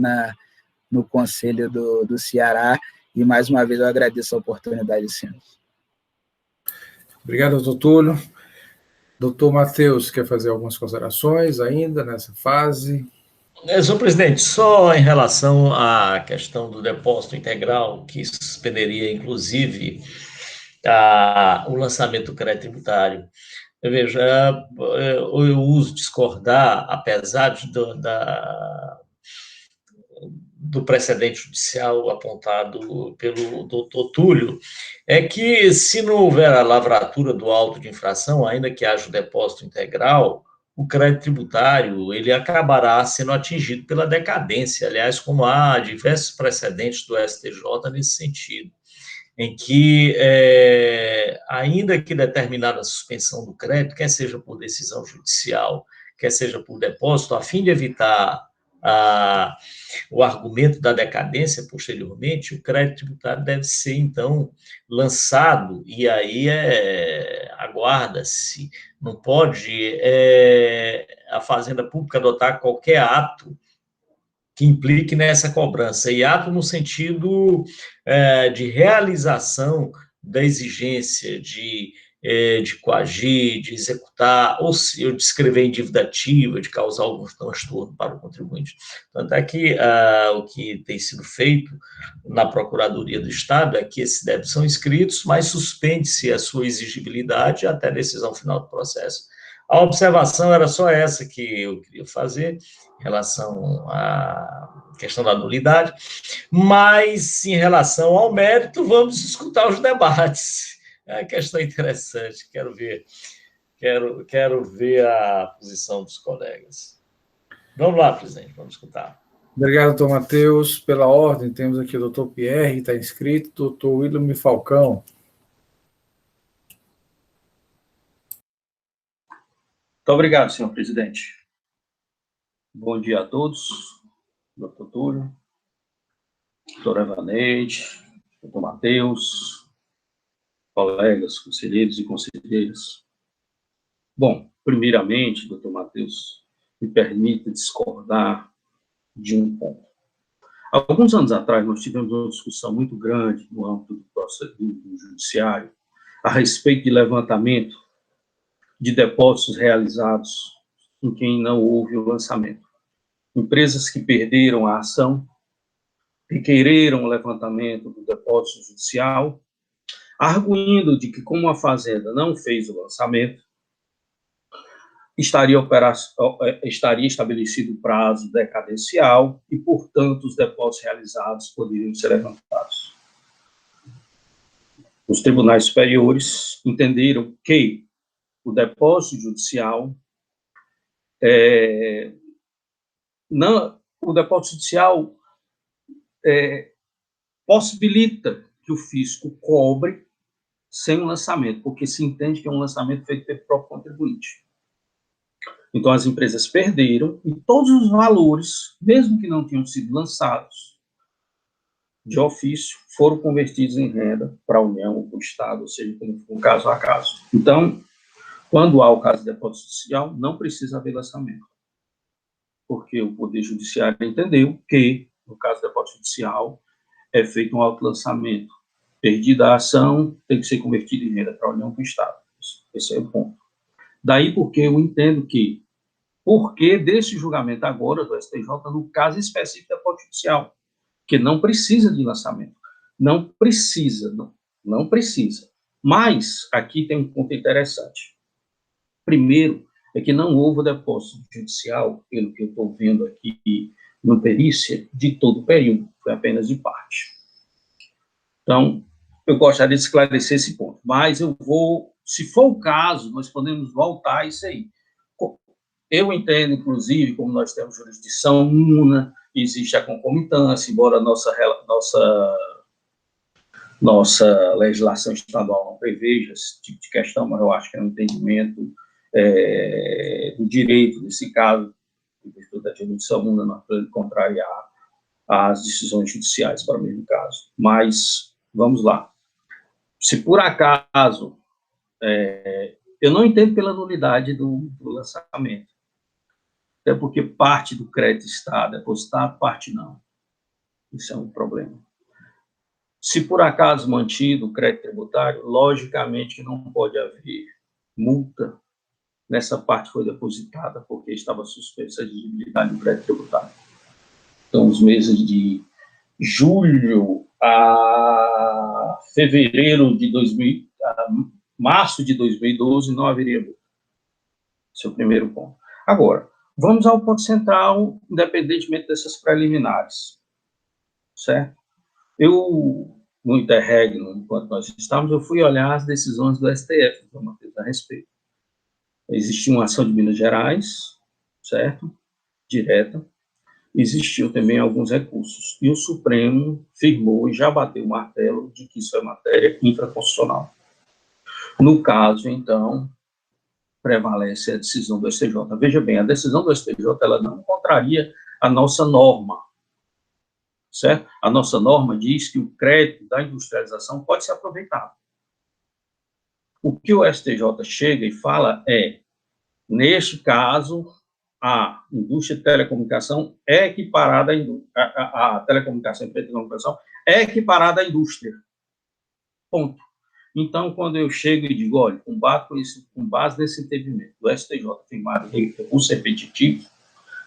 no Conselho do Ceará, e mais uma vez eu agradeço a oportunidade, senhores. Obrigado, doutor Túlio. Doutor Matheus, quer fazer algumas considerações ainda nessa fase? Senhor presidente, só em relação à questão do depósito integral, que suspenderia, inclusive, o lançamento do crédito tributário. Veja, eu uso discordar, apesar do precedente judicial apontado pelo doutor Túlio, é que, se não houver a lavratura do auto de infração, ainda que haja o depósito integral, o crédito tributário ele acabará sendo atingido pela decadência. Aliás, como há diversos precedentes do STJ nesse sentido, em que, ainda que determinada suspensão do crédito, quer seja por decisão judicial, quer seja por depósito, a fim de evitar o argumento da decadência posteriormente, o crédito tributário deve ser, então, lançado, e aí aguarda-se, não pode a Fazenda Pública adotar qualquer ato que implique nessa cobrança, e ato no sentido de realização da exigência de coagir, de executar, ou de escrever em dívida ativa, de causar algum transtorno para o contribuinte. Tanto é que o que tem sido feito na Procuradoria do Estado é que esses débitos são inscritos, mas suspende-se a sua exigibilidade até a decisão final do processo. A observação era só essa que eu queria fazer em relação à questão da nulidade, mas em relação ao mérito, vamos escutar os debates. É uma questão interessante, quero ver a posição dos colegas. Vamos lá, presidente, vamos escutar. Obrigado, doutor Matheus. Pela ordem, temos aqui o doutor Pierre, que está inscrito, doutor William Falcão. Muito obrigado, senhor presidente. Bom dia a todos, doutor Túlio, doutor Evaneide, doutor Matheus, colegas, conselheiros e conselheiras. Bom, primeiramente, doutor Matheus, me permita discordar de um ponto. Alguns anos atrás, nós tivemos uma discussão muito grande no âmbito do processo do judiciário a respeito de levantamento de depósitos realizados em quem não houve o lançamento. Empresas que perderam a ação, requereram o levantamento do depósito judicial, arguindo de que, como a Fazenda não fez o lançamento, estaria estabelecido o prazo decadencial e, portanto, os depósitos realizados poderiam ser levantados. Os tribunais superiores entenderam que o depósito judicial o depósito judicial possibilita que o fisco cobre sem um lançamento, porque se entende que é um lançamento feito pelo próprio contribuinte. Então, as empresas perderam e todos os valores, mesmo que não tenham sido lançados de ofício, foram convertidos em renda para a União ou para o Estado, ou seja, como caso a caso. Então, quando há o caso de depósito judicial, não precisa haver lançamento, porque o Poder Judiciário entendeu que, no caso do depósito judicial, é feito um autolançamento. Perdida a ação, tem que ser convertida em renda para a União ou para o Estado. Esse é o ponto. Daí porque eu entendo que, porque desse julgamento agora do STJ, no caso específico da depósito judicial, que não precisa de lançamento. Não precisa. Mas, aqui tem um ponto interessante. Primeiro, é que não houve depósito judicial, pelo que eu estou vendo aqui no perícia, de todo o período, foi apenas de parte. Então, eu gostaria de esclarecer esse ponto, mas eu vou, se for o caso, nós podemos voltar a isso aí. Eu entendo, inclusive, como nós temos jurisdição una, existe a concomitância, embora nossa legislação estadual não preveja esse tipo de questão, mas eu acho que é um entendimento do direito, nesse caso, em virtude da jurisdição una, não podemos contrariar as decisões judiciais para o mesmo caso. Mas, vamos lá. Se por acaso, eu não entendo pela nulidade do lançamento, até porque parte do crédito está depositado, parte não. Isso é um problema. Se por acaso mantido o crédito tributário, logicamente que não pode haver multa nessa parte foi depositada, porque estava suspensa a exigibilidade do crédito tributário. Então, os meses de julho a fevereiro de março de 2012, não haveria multa. Esse é o primeiro ponto. Agora, vamos ao ponto central, independentemente dessas preliminares, certo? No interregno, enquanto nós estávamos, eu fui olhar as decisões do STF, a respeito. Existia uma ação de Minas Gerais, certo? Direta. Existiam também alguns recursos. E o Supremo firmou e já bateu o martelo de que isso é matéria infraconstitucional. No caso, então, prevalece a decisão do STJ. Veja bem, a decisão do STJ, ela não contraria a nossa norma, certo? A nossa norma diz que o crédito da industrialização pode ser aproveitado. O que o STJ chega e fala neste caso, a indústria de telecomunicação é equiparada a telecomunicação e telecomunicação é equiparada à indústria. Ponto. Então, quando eu chego e digo, olha, com base nesse entendimento do STJ firmado recurso repetitivo,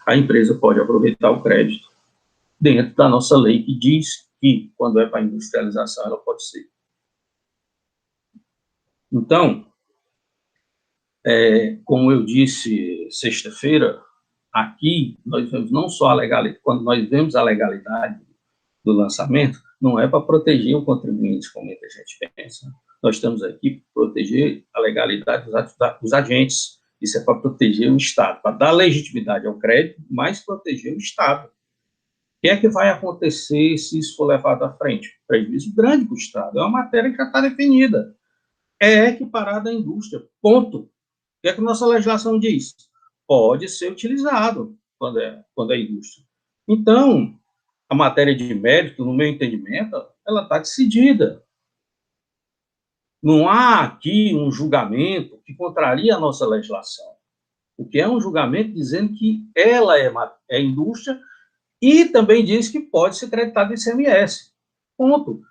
a empresa pode aproveitar o crédito dentro da nossa lei, que diz que, quando é para industrialização, ela pode ser. Então, como eu disse sexta-feira, aqui nós vemos não só a legalidade, quando nós vemos a legalidade do lançamento, não é para proteger o contribuinte, como muita gente pensa. Nós estamos aqui para proteger a legalidade dos agentes. Isso é para proteger o Estado, para dar legitimidade ao crédito, mas proteger o Estado. O que é que vai acontecer se isso for levado à frente? Prejuízo grande para o Estado. É uma matéria que já está definida. É equiparada à indústria. Ponto. O que é que a nossa legislação diz? Pode ser utilizado quando é indústria. Então, a matéria de mérito, no meu entendimento, ela está decidida. Não há aqui um julgamento que contraria a nossa legislação. O que é um julgamento dizendo que ela é indústria e também diz que pode ser creditada em ICMS. Ponto.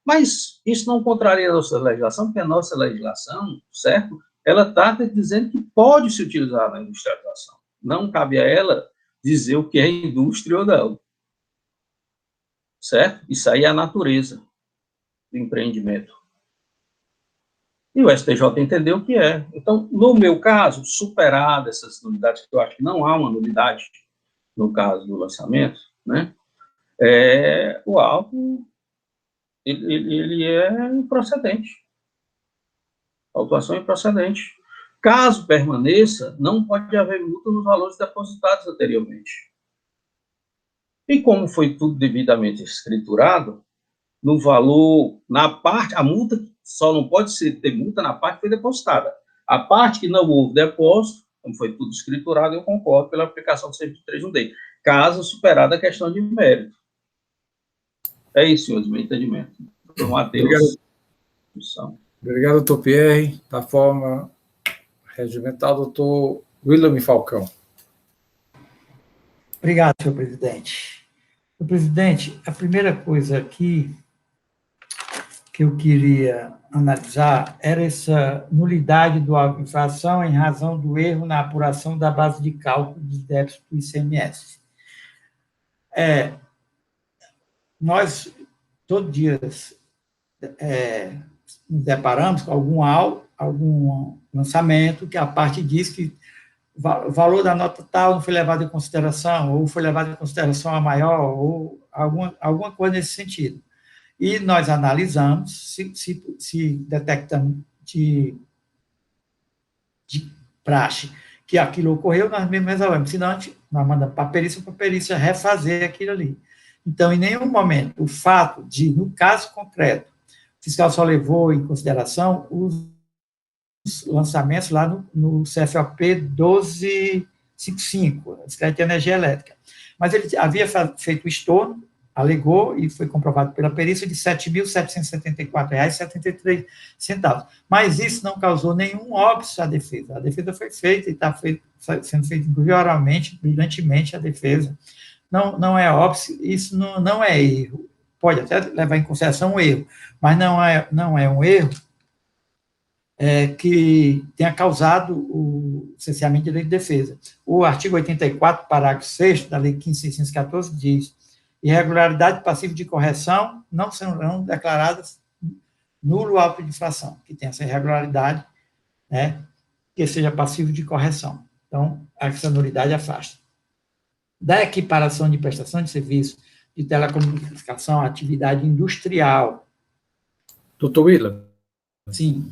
Mas isso não contraria a nossa legislação, porque a nossa legislação, certo? Ela está dizendo que pode se utilizar na industrialização. Não cabe a ela dizer o que é indústria ou não. Certo? Isso aí é a natureza do empreendimento. E o STJ entendeu que é. Então, no meu caso, superado essas nulidades, que eu acho que não há uma nulidade no caso do lançamento, né? O auto, ele é improcedente. A autuação é improcedente. Caso permaneça, não pode haver multa nos valores depositados anteriormente. E como foi tudo devidamente escriturado, no valor, na parte, a multa só não pode ter multa na parte que foi depositada. A parte que não houve depósito, como foi tudo escriturado, eu concordo pela aplicação do 131D, caso superada a questão de mérito. É isso, senhores, meu entendimento. Doutor Matheus. Obrigado, doutor Pierre. Da forma regimental, doutor William Falcão. Obrigado, senhor presidente. Senhor presidente, a primeira coisa aqui que eu queria analisar era essa nulidade do auto de infração em razão do erro na apuração da base de cálculo dos débitos do ICMS. Nós, todos os dias, nos deparamos com algum lançamento que a parte diz que o valor da nota tal não foi levado em consideração, ou foi levado em consideração a maior, ou alguma coisa nesse sentido. E nós analisamos, se detectamos de praxe que aquilo ocorreu, nós mesmos resolvemos. Senão, nós mandamos para a perícia refazer aquilo ali. Então, em nenhum momento, o fato de, no caso concreto, o fiscal só levou em consideração os lançamentos lá no CFOP 1255, Crédito de Energia Elétrica. Mas ele havia feito o estorno, alegou, e foi comprovado pela perícia, de R$ 7.774,73. Mas isso não causou nenhum óbice à defesa. A defesa foi feita e está sendo feita, inclusive, oralmente, brilhantemente, a defesa. Não é óbice, isso não é erro. Pode até levar em consideração um erro, mas não é um erro que tenha causado o cerceamento de direito de defesa. O artigo 84, parágrafo 6º da Lei 15.614 diz: irregularidade passiva de correção não serão declaradas nulo o auto de infração, que tem essa irregularidade, que seja passivo de correção. Então, essa nulidade afasta. Da equiparação de prestação de serviço de telecomunicação à atividade industrial. Doutor William. Sim.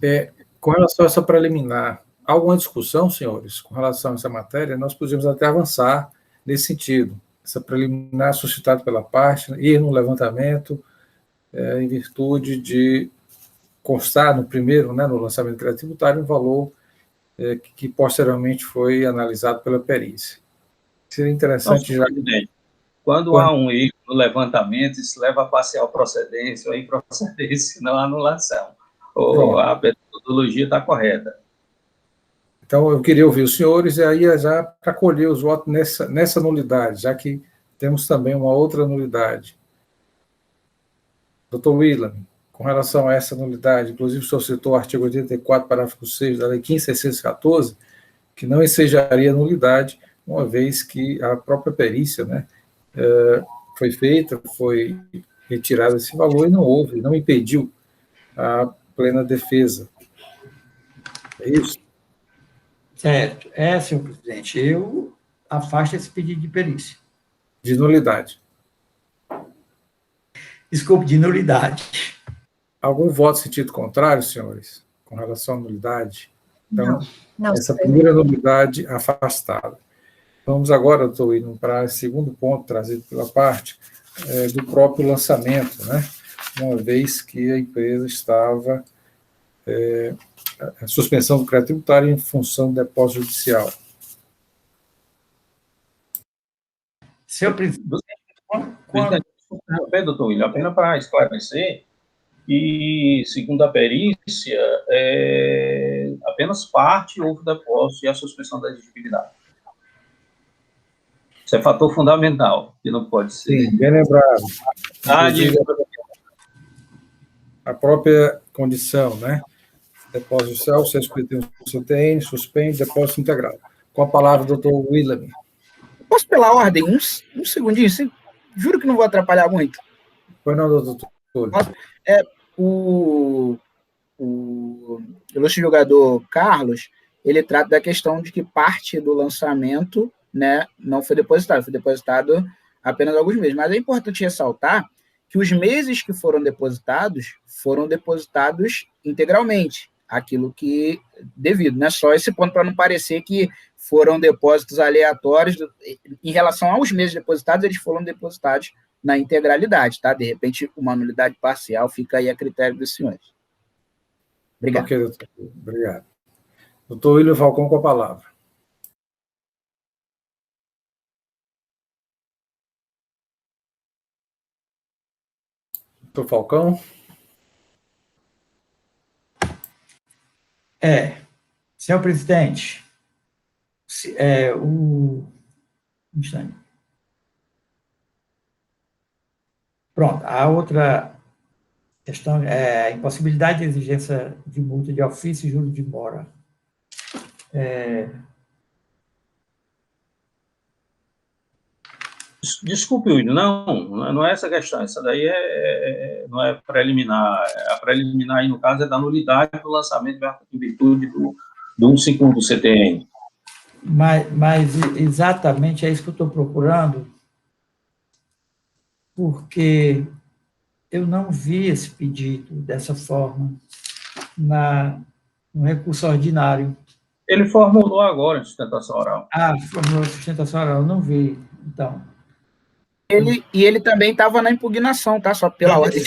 Com relação a essa preliminar, há alguma discussão, senhores, com relação a essa matéria? Nós podemos até avançar nesse sentido. Essa preliminar suscitada pela parte, ir no levantamento, em virtude de constar no primeiro, no lançamento de crédito tributário, um valor que posteriormente foi analisado pela perícia. Seria interessante já... Quando há um erro no levantamento, isso leva a parcial procedência ou improcedência, não a anulação. Ou a metodologia está correta. Então, eu queria ouvir os senhores, e aí já para colher os votos nessa nulidade, já que temos também uma outra nulidade. Doutor William, com relação a essa nulidade, inclusive o senhor citou o artigo 84, parágrafo 6 da Lei 15.614, que não ensejaria nulidade, uma vez que a própria perícia foi feita, foi retirado esse valor e não impediu a plena defesa. É isso? Certo. Senhor presidente, eu afasto esse pedido de perícia. De nulidade. Desculpe, de nulidade. Algum voto sentido contrário, senhores, com relação à nulidade? Então, não, essa primeira nulidade afastada. Vamos agora, doutor William, para o segundo ponto trazido pela parte do próprio lançamento, uma vez que a empresa estava a suspensão do crédito tributário em função do depósito judicial. Senhor presidente, doutor William, apenas para esclarecer, e segundo a perícia, apenas parte houve depósito e a suspensão da exigibilidade. Isso é fator fundamental, que não pode ser. Sim, bem lembrado. A própria condição, Depósito judicial, 651 CTN, suspende, depósito integral. Com a palavra, doutor William. Posso, pela ordem, um segundinho? Juro que não vou atrapalhar muito. Pois não, doutor. O ilustre jogador Carlos, ele trata da questão de que parte do lançamento não foi depositado apenas alguns meses. Mas é importante ressaltar que os meses que foram depositados integralmente, aquilo que devido, não é só esse ponto para não parecer que foram depósitos aleatórios. Em relação aos meses depositados, eles foram depositados na integralidade, tá? De repente, uma nulidade parcial fica aí a critério dos senhores. Obrigado. Ok, doutor. Obrigado. Doutor William Falcão com a palavra. Doutor Falcão? Senhor presidente, Pronto, a outra questão é a impossibilidade de exigência de multa de ofício e juros de mora. Desculpe, William, não é essa a questão, essa daí não é preliminar. A preliminar, aí, no caso, é da nulidade do lançamento em virtude do 151 do CTN. Mas exatamente é isso que eu estou procurando, porque eu não vi esse pedido dessa forma no recurso ordinário. Ele formulou agora em sustentação oral. Formulou sustentação oral, eu não vi, então. Ele também estava na impugnação, tá? Só pela ordem.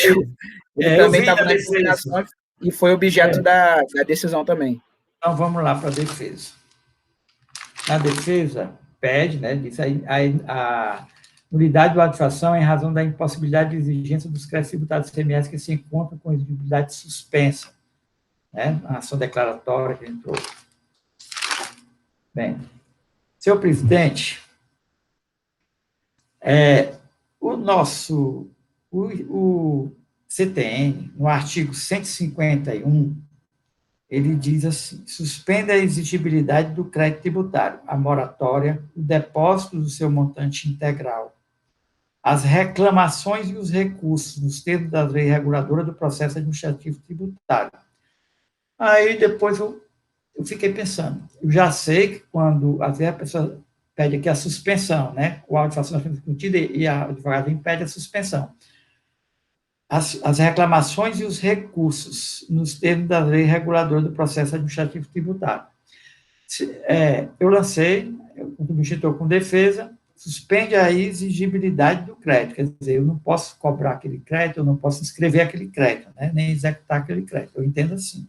Ele também estava na impugnação e foi objeto da decisão também. Então, vamos lá para a defesa. A defesa pede, né, diz aí, a nulidade do ato de infração em razão da impossibilidade de exigência dos créditos tributários CMS que se encontram com exigibilidade suspensa, né, na ação declaratória que entrou. Bem, senhor presidente, o CTN, no artigo 151, ele diz assim: suspende a exigibilidade do crédito tributário, a moratória, o depósito do seu montante integral, as reclamações e os recursos nos termos da lei reguladora do processo administrativo tributário. Aí, depois, eu fiquei pensando, eu já sei que quando, às vezes, a pessoa pede aqui a suspensão, né, o auto de infração foi discutido e a advogada impede a suspensão. As reclamações e os recursos nos termos da lei reguladora do processo administrativo tributário. Eu lancei, o substitutor com defesa, suspende a exigibilidade do crédito, quer dizer, eu não posso cobrar aquele crédito, eu não posso inscrever aquele crédito, né, nem executar aquele crédito, eu entendo assim.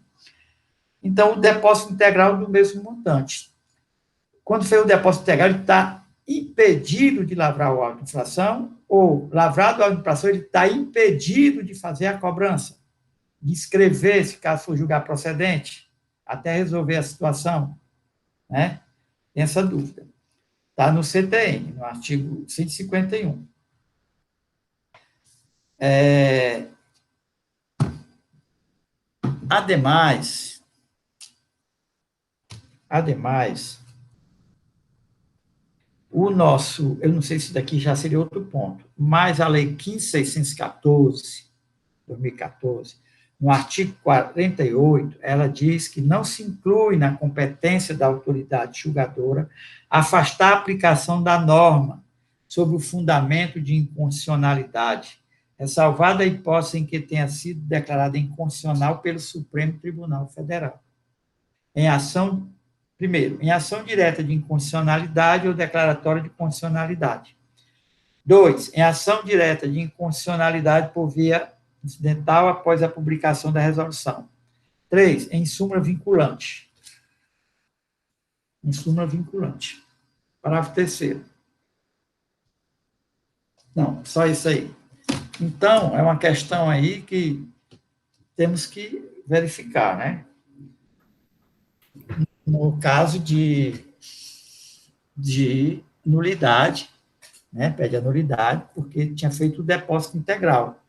Então, o depósito integral do mesmo montante. Quando foi o depósito integral, ele está impedido de lavrar o auto de infração, ou, lavrado o auto de infração, ele está impedido de fazer a cobrança, de escrever, se caso for julgar procedente, até resolver a situação, né? Tem essa dúvida. Está no CTN, no artigo 151. Ademais, eu não sei se daqui já seria outro ponto, mas a Lei 15.614, 2014, no artigo 48, ela diz que não se inclui na competência da autoridade julgadora afastar a aplicação da norma sobre o fundamento de inconstitucionalidade, ressalvada a hipótese em que tenha sido declarada inconstitucional pelo Supremo Tribunal Federal. Primeiro, em ação direta de inconstitucionalidade ou declaratória de constitucionalidade. 2, em ação direta de inconstitucionalidade por via incidental após a publicação da resolução. 3, em súmula vinculante. Parágrafo 3º. Não, só isso aí. Então, é uma questão aí que temos que verificar, né? No caso de nulidade, né, pede a nulidade, porque tinha feito o depósito integral.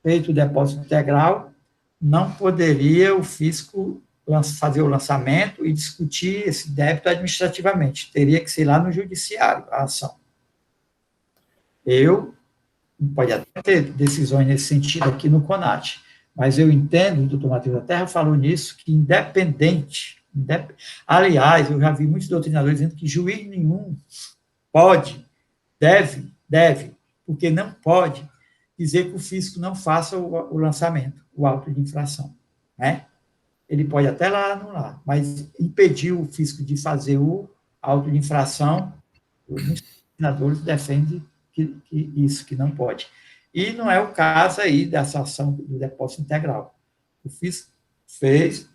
Feito o depósito integral, não poderia o fisco fazer o lançamento e discutir esse débito administrativamente. Teria que ser lá no judiciário a ação. Pode até ter decisões nesse sentido aqui no CONAT, mas eu entendo, o doutor Matheus da Terra falou nisso, que aliás, eu já vi muitos doutrinadores dizendo que juiz nenhum deve, porque não pode dizer que o fisco não faça o lançamento, o auto de infração, né? Ele pode até lá anular, mas impedir o fisco de fazer o auto de infração, muitos senadores defendem que não pode. E não é o caso aí dessa ação do depósito integral. O fisco fez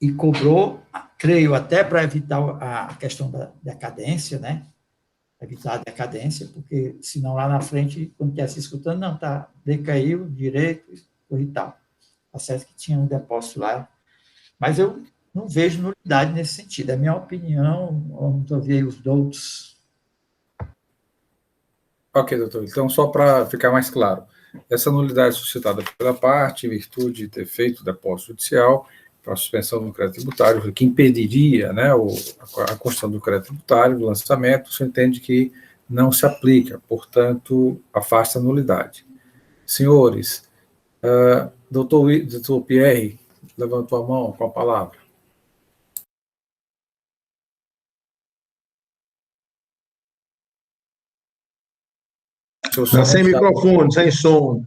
e cobrou, creio, até para evitar a questão da decadência, né? Evitar a decadência, porque senão lá na frente, quando estiver se escutando, não, tá, decaiu, direito, e tal. Tá certo que tinha um depósito lá, mas eu não vejo nulidade nesse sentido. É a minha opinião, vamos ouvir aí os doutos. Ok, doutor. Então, só para ficar mais claro, essa nulidade suscitada pela parte, em virtude de ter feito o depósito judicial para a suspensão do crédito tributário, que impediria, né, a construção do crédito tributário, do lançamento, você entende que não se aplica, portanto, afasta a nulidade. Senhores, doutor Pierre levantou a mão com a palavra. Sem microfone, sem som.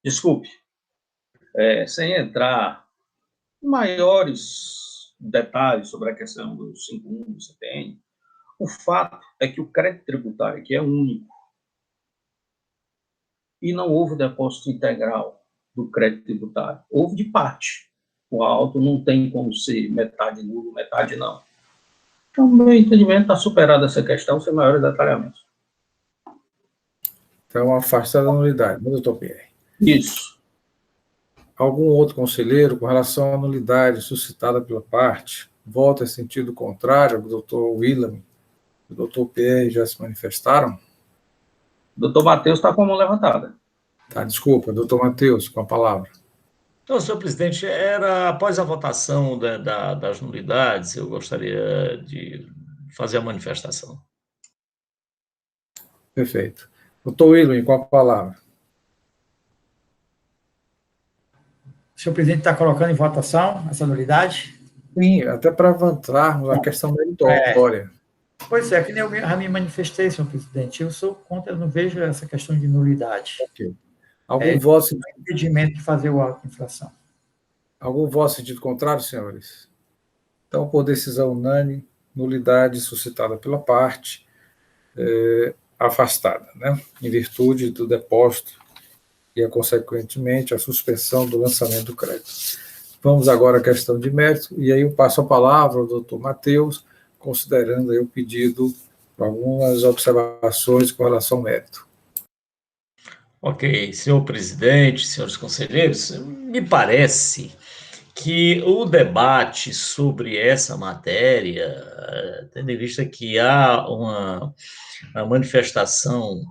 Desculpe. Sem entrar em maiores detalhes sobre a questão do 5.1 do CTN, o fato é que o crédito tributário aqui é único. E não houve depósito integral do crédito tributário. Houve de parte. O auto não tem como ser metade nulo, metade não. Então, no meu entendimento, está superada essa questão sem maiores detalhamentos. Então, afastada a nulidade, né, doutor Pierre? Isso. Algum outro conselheiro, com relação à nulidade suscitada pela parte, volta em sentido contrário, o doutor William e o doutor Pierre já se manifestaram? O doutor Matheus está com a mão levantada. Tá, desculpa, doutor Matheus, com a palavra. Então, senhor presidente, após a votação das nulidades, eu gostaria de fazer a manifestação. Perfeito. Doutor William, com a palavra. O senhor presidente está colocando em votação essa nulidade? Sim, até para avançarmos a questão meritória. Pois é, que nem eu já me manifestei, senhor presidente. Eu sou contra, eu não vejo essa questão de nulidade. Ok. Algum voto impedimento de fazer o auto de infração. Algum voto em sentido contrário, senhores? Então, por decisão unânime, nulidade suscitada pela parte afastada, né? Em virtude do depósito e, consequentemente, a suspensão do lançamento do crédito. Vamos agora à questão de mérito, e aí eu passo a palavra ao doutor Matheus, considerando aí o pedido para algumas observações com relação ao mérito. Ok, senhor presidente, senhores conselheiros, me parece que o debate sobre essa matéria, tendo em vista que há uma manifestação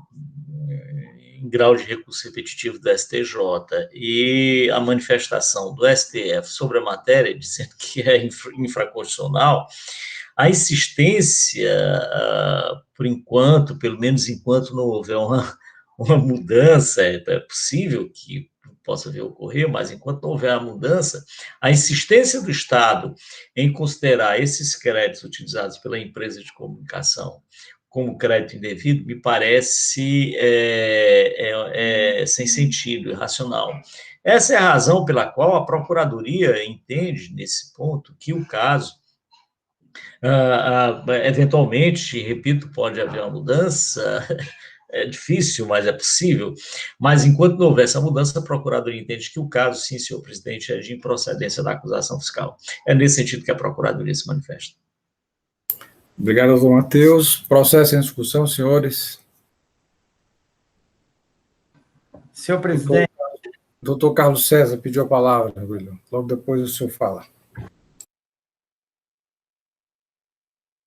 em grau de recurso repetitivo do STJ e a manifestação do STF sobre a matéria, dizendo que é infraconstitucional, a insistência, por enquanto, pelo menos enquanto não houver uma mudança, é possível que possa vir a ocorrer, mas enquanto não houver a mudança, a insistência do Estado em considerar esses créditos utilizados pela empresa de comunicação como crédito indevido, me parece sem sentido, irracional. Essa é a razão pela qual a Procuradoria entende, nesse ponto, que o caso, eventualmente, repito, pode haver uma mudança, é difícil, mas é possível, mas enquanto não houver essa mudança, a Procuradoria entende que o caso, sim, senhor presidente, é de improcedência da acusação fiscal. É nesse sentido que a Procuradoria se manifesta. Obrigado, doutor Matheus. Processo em discussão, senhores. Senhor presidente. Doutor Carlos César pediu a palavra, William. Logo depois o senhor fala.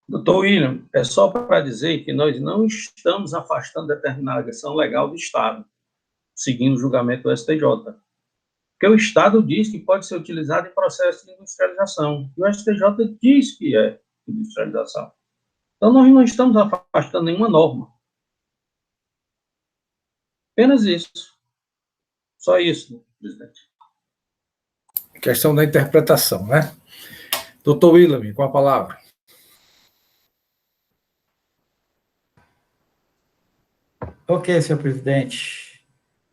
Doutor William, é só para dizer que nós não estamos afastando determinada ação legal do Estado, seguindo o julgamento do STJ. Porque o Estado diz que pode ser utilizado em processo de industrialização. E o STJ diz que é industrialização. Então, nós não estamos afastando nenhuma norma. Apenas isso. Só isso, presidente. Questão da interpretação, né? Doutor William, com a palavra. Ok, senhor presidente.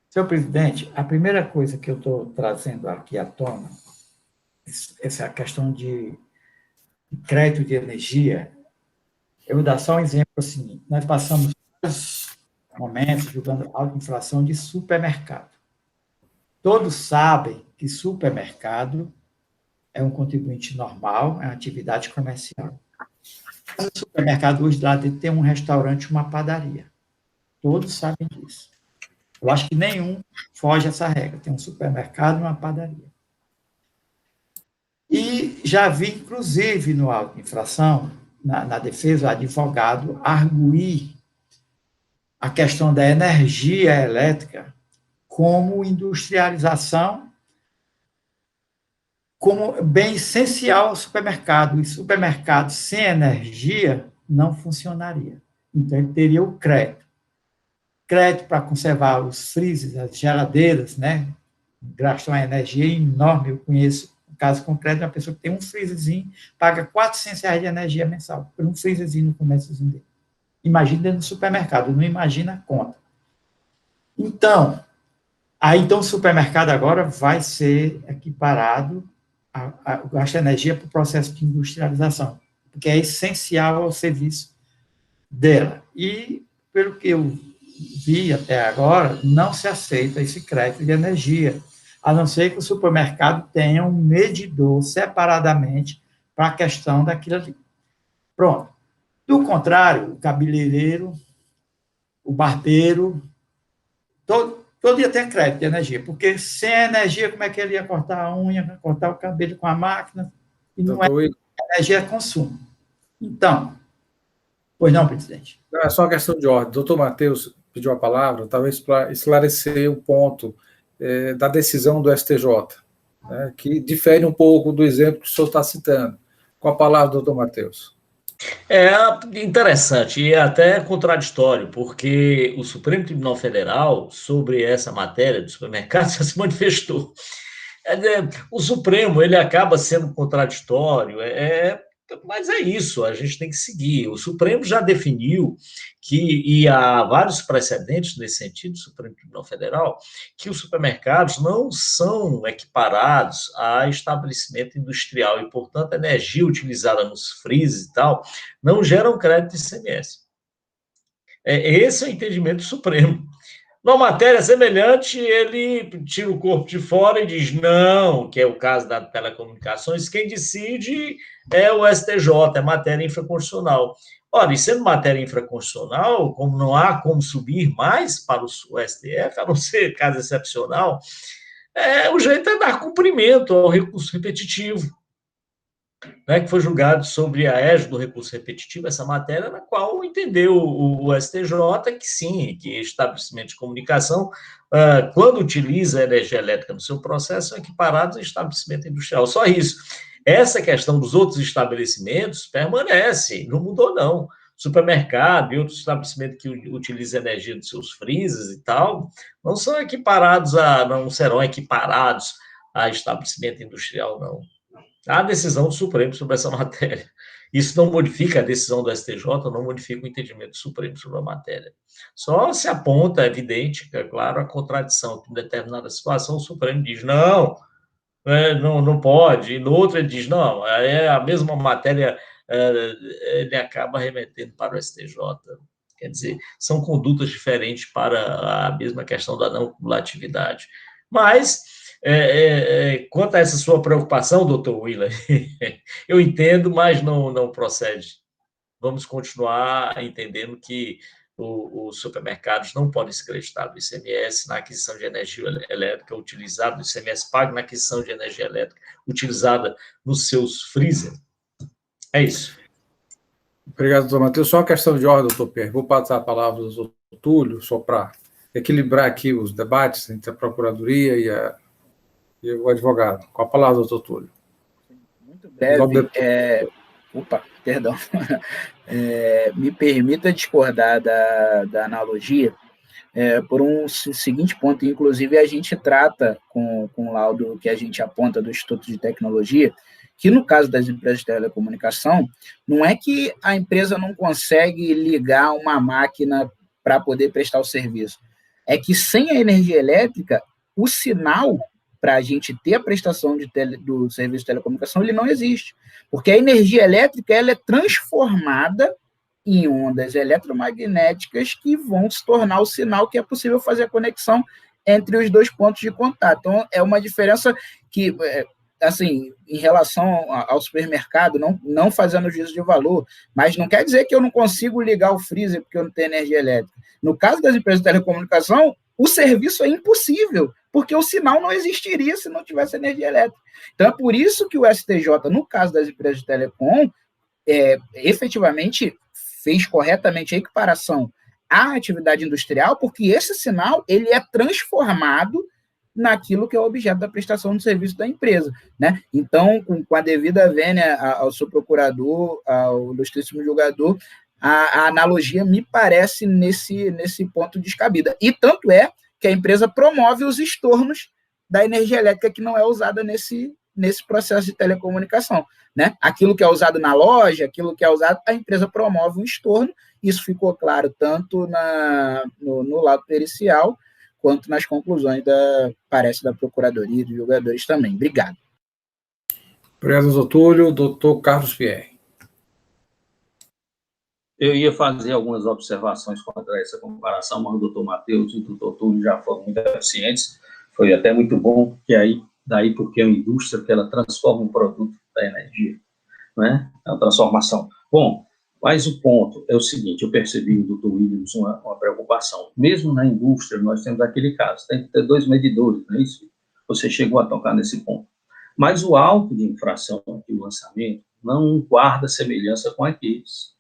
Senhor presidente, a primeira coisa que eu estou trazendo aqui à tona, essa questão de crédito de energia, eu vou dar só um exemplo assim. Nós passamos vários momentos jogando alta inflação de supermercado. Todos sabem que supermercado é um contribuinte normal, é uma atividade comercial. O supermercado hoje lá dentro tem um restaurante, uma padaria. Todos sabem disso. Eu acho que nenhum foge essa regra. Tem um supermercado e uma padaria. E já vi, inclusive, no auto de infração, na defesa, o advogado arguir a questão da energia elétrica como industrialização, como bem essencial ao supermercado. E supermercado sem energia não funcionaria. Então, ele teria o crédito. Crédito para conservar os freezers, as geladeiras, né? Gastam uma energia enorme. Eu conheço um caso concreto de uma pessoa que tem um freezerzinho, paga R$400 de energia mensal por um freezerzinho no comérciozinho dele. Imagina dentro do supermercado, não imagina a conta. Então, o supermercado agora vai ser equiparado o gasto de energia para o processo de industrialização, porque é essencial ao serviço dela. E, pelo que eu vi até agora, não se aceita esse crédito de energia, a não ser que o supermercado tenha um medidor separadamente para a questão daquilo ali. Pronto. Do contrário, o cabeleireiro, o barbeiro, todo ia ter crédito de energia, porque sem energia, como é que ele ia cortar a unha, cortar o cabelo com a máquina? E não é energia, é consumo. Então, pois não, presidente? É só uma questão de ordem. Doutor Matheus pediu a palavra, talvez para esclarecer o ponto da decisão do STJ, né, que difere um pouco do exemplo que o senhor está citando. Com a palavra, doutor Matheus. É interessante e até contraditório, porque o Supremo Tribunal Federal, sobre essa matéria do supermercado, já se manifestou. O Supremo, ele acaba sendo contraditório, mas é isso, a gente tem que seguir. O Supremo já definiu e há vários precedentes nesse sentido, do Supremo Tribunal Federal, que os supermercados não são equiparados a estabelecimento industrial e, portanto, a energia utilizada nos freezers e tal não geram crédito de ICMS. Esse é o entendimento do Supremo. Numa matéria semelhante, ele tira o corpo de fora e diz não, que é o caso das telecomunicações, quem decide é o STJ, é matéria infraconstitucional. Ora, e sendo matéria infraconstitucional, como não há como subir mais para o STF, a não ser caso excepcional, o jeito é dar cumprimento ao recurso repetitivo, né, que foi julgado sobre a égide do recurso repetitivo, essa matéria, na qual entendeu o STJ que sim, que estabelecimentos de comunicação, quando utiliza a energia elétrica no seu processo, são equiparados a estabelecimento industrial. Só isso. Essa questão dos outros estabelecimentos permanece, não mudou, não. Supermercado e outros estabelecimentos que utilizam energia dos seus freezers e tal, não serão equiparados a estabelecimento industrial, não. Há a decisão do Supremo sobre essa matéria. Isso não modifica a decisão do STJ, não modifica o entendimento do Supremo sobre a matéria. Só se aponta, é evidente, é claro, a contradição, que em determinada situação o Supremo diz, não pode, e no outro ele diz, não, é a mesma matéria, ele acaba remetendo para o STJ. Quer dizer, são condutas diferentes para a mesma questão da não cumulatividade. Mas, quanto a essa sua preocupação, doutor Willa, eu entendo, mas não procede. Vamos continuar entendendo que os supermercados não podem se creditar do ICMS na aquisição de energia elétrica utilizada, do ICMS pago na aquisição de energia elétrica utilizada nos seus freezer. É isso. Obrigado, doutor Matheus. Só uma questão de ordem, doutor Pierre. Vou passar a palavra ao doutor Túlio, só para equilibrar aqui os debates entre a Procuradoria e o advogado. Com a palavra, doutor Túlio. Muito breve. Perdão. Me permita discordar da analogia por um seguinte ponto. Inclusive, a gente trata com o laudo que a gente aponta do Instituto de Tecnologia, que no caso das empresas de telecomunicação, não é que a empresa não consegue ligar uma máquina para poder prestar o serviço. É que sem a energia elétrica, o sinal para a gente ter a prestação do serviço de telecomunicação, ele não existe. Porque a energia elétrica ela é transformada em ondas eletromagnéticas que vão se tornar o sinal que é possível fazer a conexão entre os dois pontos de contato. Então, é uma diferença que, assim, em relação ao supermercado, não fazendo juízo de valor, mas não quer dizer que eu não consigo ligar o freezer porque eu não tenho energia elétrica. No caso das empresas de telecomunicação, o serviço é impossível, porque o sinal não existiria se não tivesse energia elétrica. Então, é por isso que o STJ, no caso das empresas de telecom, efetivamente fez corretamente a equiparação à atividade industrial, porque esse sinal ele é transformado naquilo que é o objeto da prestação de serviço da empresa, né? Então, com a devida vênia ao seu procurador, ao ilustríssimo julgador, a analogia me parece nesse ponto descabida. E tanto é que a empresa promove os estornos da energia elétrica que não é usada nesse processo de telecomunicação, né? Aquilo que é usado na loja, aquilo que é usado, a empresa promove um estorno. Isso ficou claro tanto no lado pericial, quanto nas conclusões parece, da Procuradoria e dos julgadores também. Obrigado. Obrigado, doutor Túlio. Doutor Carlos Pierre. Eu ia fazer algumas observações contra essa comparação, mas o doutor Matheus e o doutor Túlio já foram muito eficientes. Foi até muito bom, que daí porque é uma indústria que ela transforma um produto da energia, não é? É uma transformação. Bom, mas o ponto é o seguinte, eu percebi no doutor Williams uma preocupação. Mesmo na indústria, nós temos aquele caso, tem que ter 2 medidores, não é isso? Você chegou a tocar nesse ponto. Mas o auto de infração e o lançamento não guarda semelhança com aqueles.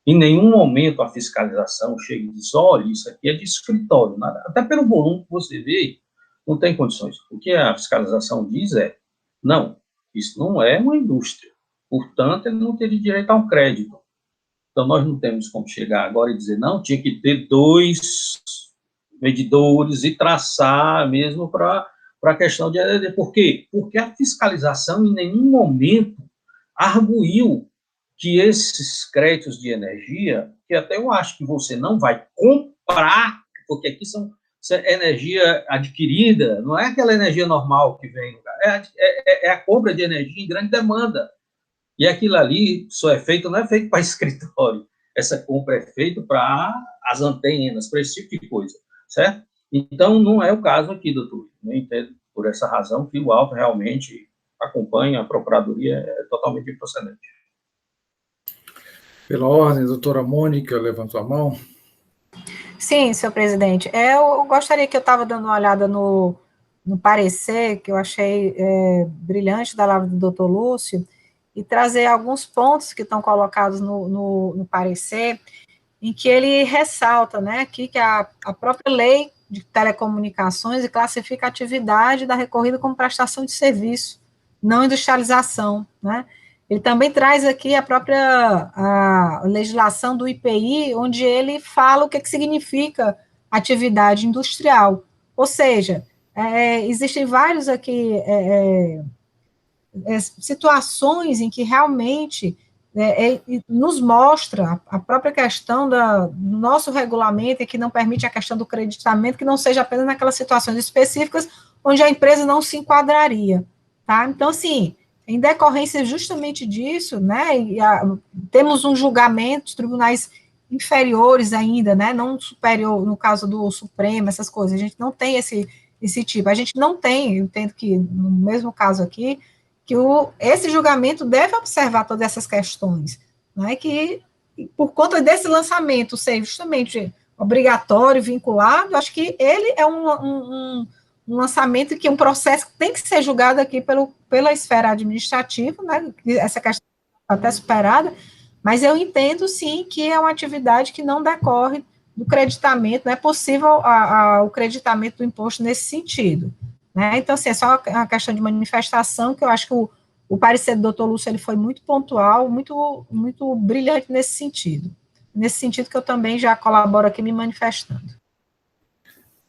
Em nenhum momento a fiscalização chega e diz, olha, isso aqui é de escritório, nada, até pelo volume que você vê, não tem condições. O que a fiscalização diz não, isso não é uma indústria, portanto, ele não teria direito a um crédito. Então, nós não temos como chegar agora e dizer, não, tinha que ter 2 medidores e traçar mesmo para a questão de... Por quê? Porque a fiscalização em nenhum momento arguiu que esses créditos de energia, que até eu acho que você não vai comprar, porque aqui são energia adquirida, não é aquela energia normal que vem, é a compra de energia em grande demanda. E aquilo ali só não é feito para escritório, essa compra é feita para as antenas, para esse tipo de coisa, certo? Então, não é o caso aqui, doutor. Eu entendo, por essa razão, que o auto realmente acompanha a Procuradoria, é totalmente improcedente. Pela ordem, doutora Mônica, levantou a mão. Sim, senhor presidente. Eu gostaria que eu estava dando uma olhada no parecer, que eu achei brilhante da palavra do doutor Lúcio, e trazer alguns pontos que estão colocados no parecer, em que ele ressalta, né, que a própria lei de telecomunicações classifica a atividade da recorrida como prestação de serviço, não industrialização, né? Ele também traz aqui a própria legislação do IPI, onde ele fala o que significa atividade industrial. Ou seja, existem vários aqui situações em que realmente nos mostra a própria questão do nosso regulamento, e que não permite a questão do creditamento, que não seja apenas naquelas situações específicas onde a empresa não se enquadraria. Tá? Então, assim, em decorrência justamente disso, né, temos um julgamento de tribunais inferiores ainda, né, não superior, no caso do Supremo, essas coisas, a gente não tem esse tipo, a gente não tem, eu entendo que no mesmo caso aqui, que esse julgamento deve observar todas essas questões, né, que por conta desse lançamento ser justamente obrigatório, vinculado, acho que ele é um lançamento que é um processo que tem que ser julgado aqui pela esfera administrativa, né, essa questão está até superada, mas eu entendo, sim, que é uma atividade que não decorre do creditamento, não é possível o creditamento do imposto nesse sentido. Né? Então, assim, é só uma questão de manifestação, que eu acho que o parecer do doutor Lúcio ele foi muito pontual, muito, muito brilhante nesse sentido que eu também já colaboro aqui me manifestando.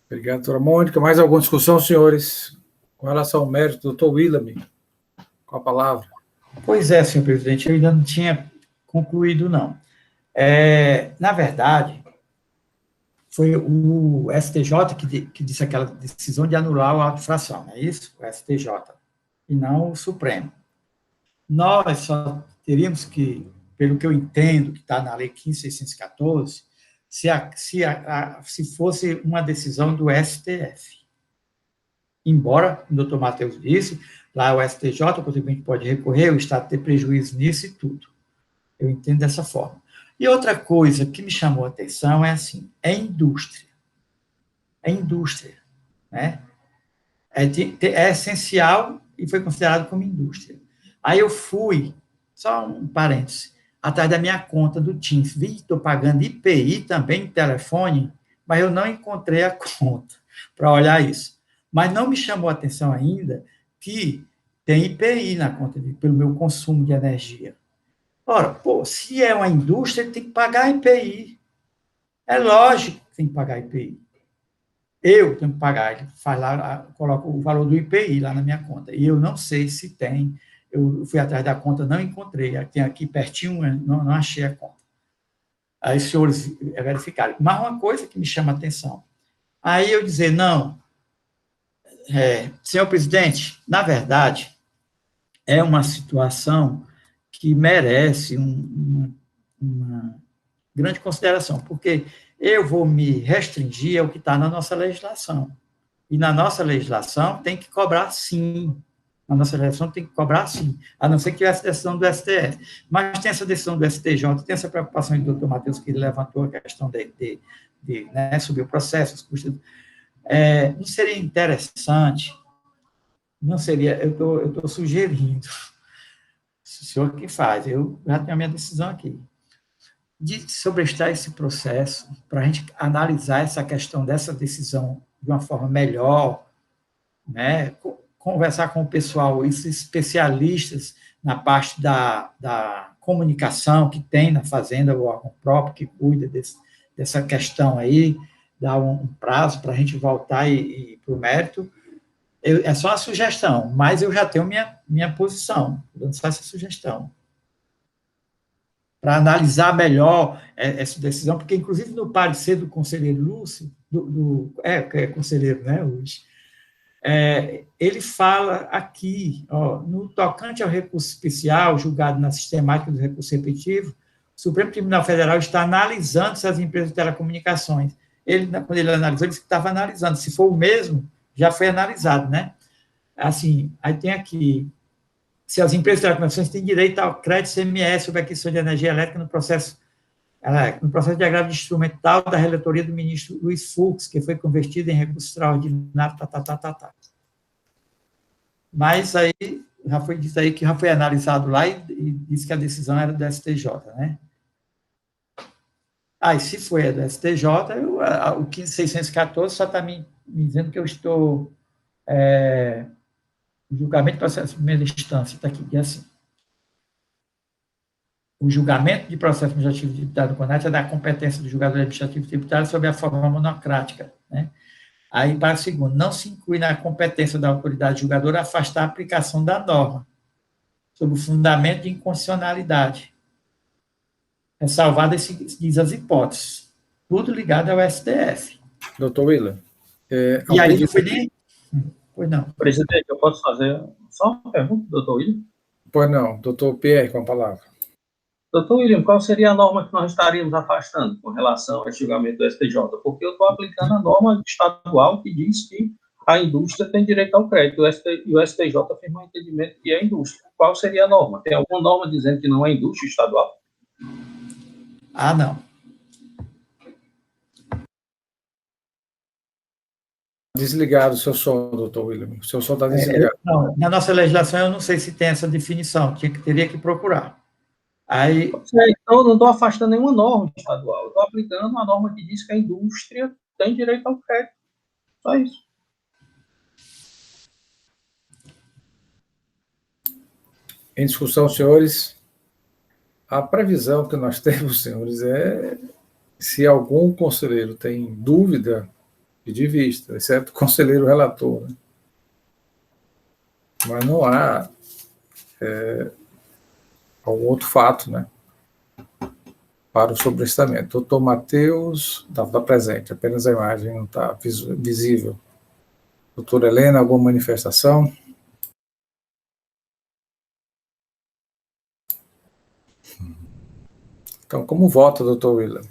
Obrigado, doutora Mônica. Mais alguma discussão, senhores, com relação ao mérito do doutor William? Com a palavra. Pois é, senhor presidente, eu ainda não tinha concluído, não. Na verdade, foi o STJ que disse aquela decisão de anular o auto de infração, não é isso? O STJ, e não o Supremo. Nós só teríamos que, pelo que eu entendo, que está na Lei 15.614, se fosse uma decisão do STF. Embora, o doutor Matheus disse, lá o STJ, o contribuinte pode recorrer, o Estado ter prejuízo nisso e tudo. Eu entendo dessa forma. E outra coisa que me chamou a atenção é assim, é indústria. É indústria, né? É essencial e foi considerado como indústria. Aí eu fui, só um parêntese, atrás da minha conta do TINS. Vi que estou pagando IPI também em telefone, mas eu não encontrei a conta para olhar isso. Mas não me chamou a atenção ainda que tem IPI na conta, pelo meu consumo de energia. Ora, pô, se é uma indústria, tem que pagar IPI. É lógico que tem que pagar IPI. Eu tenho que pagar, ele faz lá, coloca o valor do IPI lá na minha conta. E eu não sei se tem. Eu fui atrás da conta, não encontrei. Tem aqui pertinho, não achei a conta. Aí os senhores verificaram. Mas uma coisa que me chama a atenção. Aí eu dizer, não, senhor presidente, na verdade, é uma situação que merece uma grande consideração, porque eu vou me restringir ao que está na nossa legislação. E na nossa legislação tem que cobrar sim. Na nossa legislação tem que cobrar sim, a não ser que tivesse decisão do STF. Mas tem essa decisão do STJ, tem essa preocupação do doutor Matheus, que levantou a questão né, sobre o processo, os custos. Não seria interessante, não seria, eu estou sugerindo, o senhor que faz, eu já tenho a minha decisão aqui, de sobrestar esse processo, para a gente analisar essa questão dessa decisão de uma forma melhor, né, conversar com o pessoal, os especialistas na parte da comunicação que tem na Fazenda, o órgão próprio que cuida dessa questão aí, dar um prazo para a gente voltar e ir para o mérito. É só uma sugestão, mas eu já tenho minha posição, dando só essa sugestão. Para analisar melhor essa decisão, porque, inclusive, no parecer do conselheiro Lúcio, é conselheiro, né, hoje, ele fala aqui, no tocante ao recurso especial, julgado na sistemática do recurso repetitivo, o Supremo Tribunal Federal está analisando se as empresas de telecomunicações, quando ele analisou, ele disse que estava analisando, se for o mesmo, já foi analisado, né? Assim, aí tem aqui, se as empresas de telecomunicações têm direito ao crédito CMS sobre a aquisição de energia elétrica no processo de agravo instrumental da relatoria do ministro Luiz Fux, que foi convertido em recurso extraordinário, Mas aí, já foi dito aí que já foi analisado lá e disse que a decisão era do STJ, né? E se foi a do STJ, o 15.614 só está me dizendo que eu estou... o julgamento de processo de primeira instância, está aqui, que é assim. O julgamento de processo administrativo tributário do CONAT é da competência do julgador administrativo tributário sob a forma monocrática, né? Aí, para o segundo, não se inclui na competência da autoridade julgadora afastar a aplicação da norma, sob o fundamento de inconstitucionalidade. Ressalvadas diz as hipóteses. Tudo ligado ao STF. Doutor Willer. E aí não foi nem... Pois não. Presidente, eu posso fazer só uma pergunta, doutor William? Pois não, doutor Pierre, com a palavra. Doutor William, qual seria a norma que nós estaríamos afastando com relação ao julgamento do STJ? Porque eu estou aplicando a norma estadual que diz que a indústria tem direito ao crédito, e o STJ afirma o entendimento que é indústria. Qual seria a norma? Tem alguma norma dizendo que não é indústria estadual? Não. Desligado o seu som, doutor William. O seu som está desligado. Não, na nossa legislação, eu não sei se tem essa definição, teria que procurar. Aí... Então, eu não estou afastando nenhuma norma estadual, eu estou aplicando uma norma que diz que a indústria tem direito ao crédito. Só isso. Em discussão, senhores, a previsão que nós temos, senhores, é se algum conselheiro tem dúvida, pedir vista, exceto o conselheiro relator, né? Mas não há algum outro fato, né? para o sobrestamento. Doutor Matheus, está presente, apenas a imagem não está visível. Doutora Helena, alguma manifestação? Então, como vota, doutor William?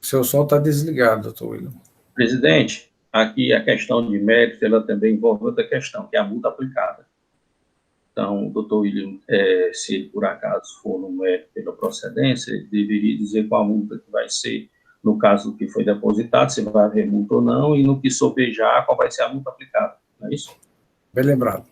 Seu som está desligado, doutor William. Presidente, aqui a questão de mérito, ela também envolve outra questão, que é a multa aplicada. Então, o doutor William, se ele por acaso for no mérito pela procedência, ele deveria dizer qual a multa que vai ser, no caso do que foi depositado, se vai haver multa ou não, e no que sobejar, qual vai ser a multa aplicada. Não é isso? Bem lembrado.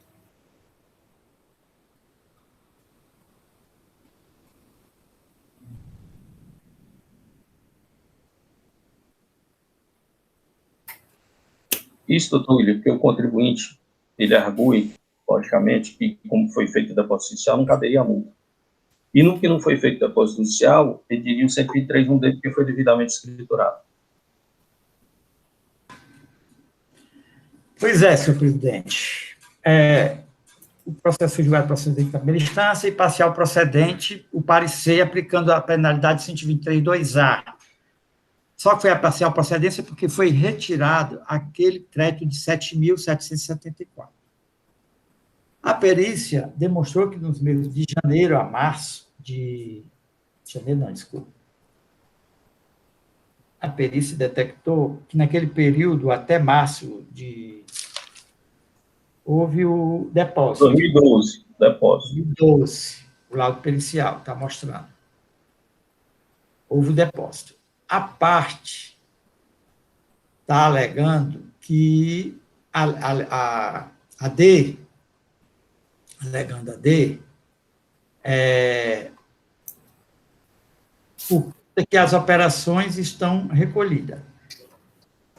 Isso, doutor William, porque o contribuinte, ele argue, logicamente, que como foi feito o depósito inicial, não caberia a multa. E no que não foi feito o depósito inicial, pediria o 103 dele, porque foi devidamente escriturado. Pois é, senhor presidente. O processo julgado procedente em primeira instância e parcial procedente, o parecer aplicando a penalidade 123.2A. Só que foi a parcial procedência porque foi retirado aquele crédito de 7.774. A perícia demonstrou que nos meses de janeiro a março, a perícia detectou que naquele período, até março houve o depósito. 2012, depósito. 2012, o laudo pericial está mostrando. Houve o depósito. A parte está alegando que a D, alegando a D, que as operações estão recolhidas,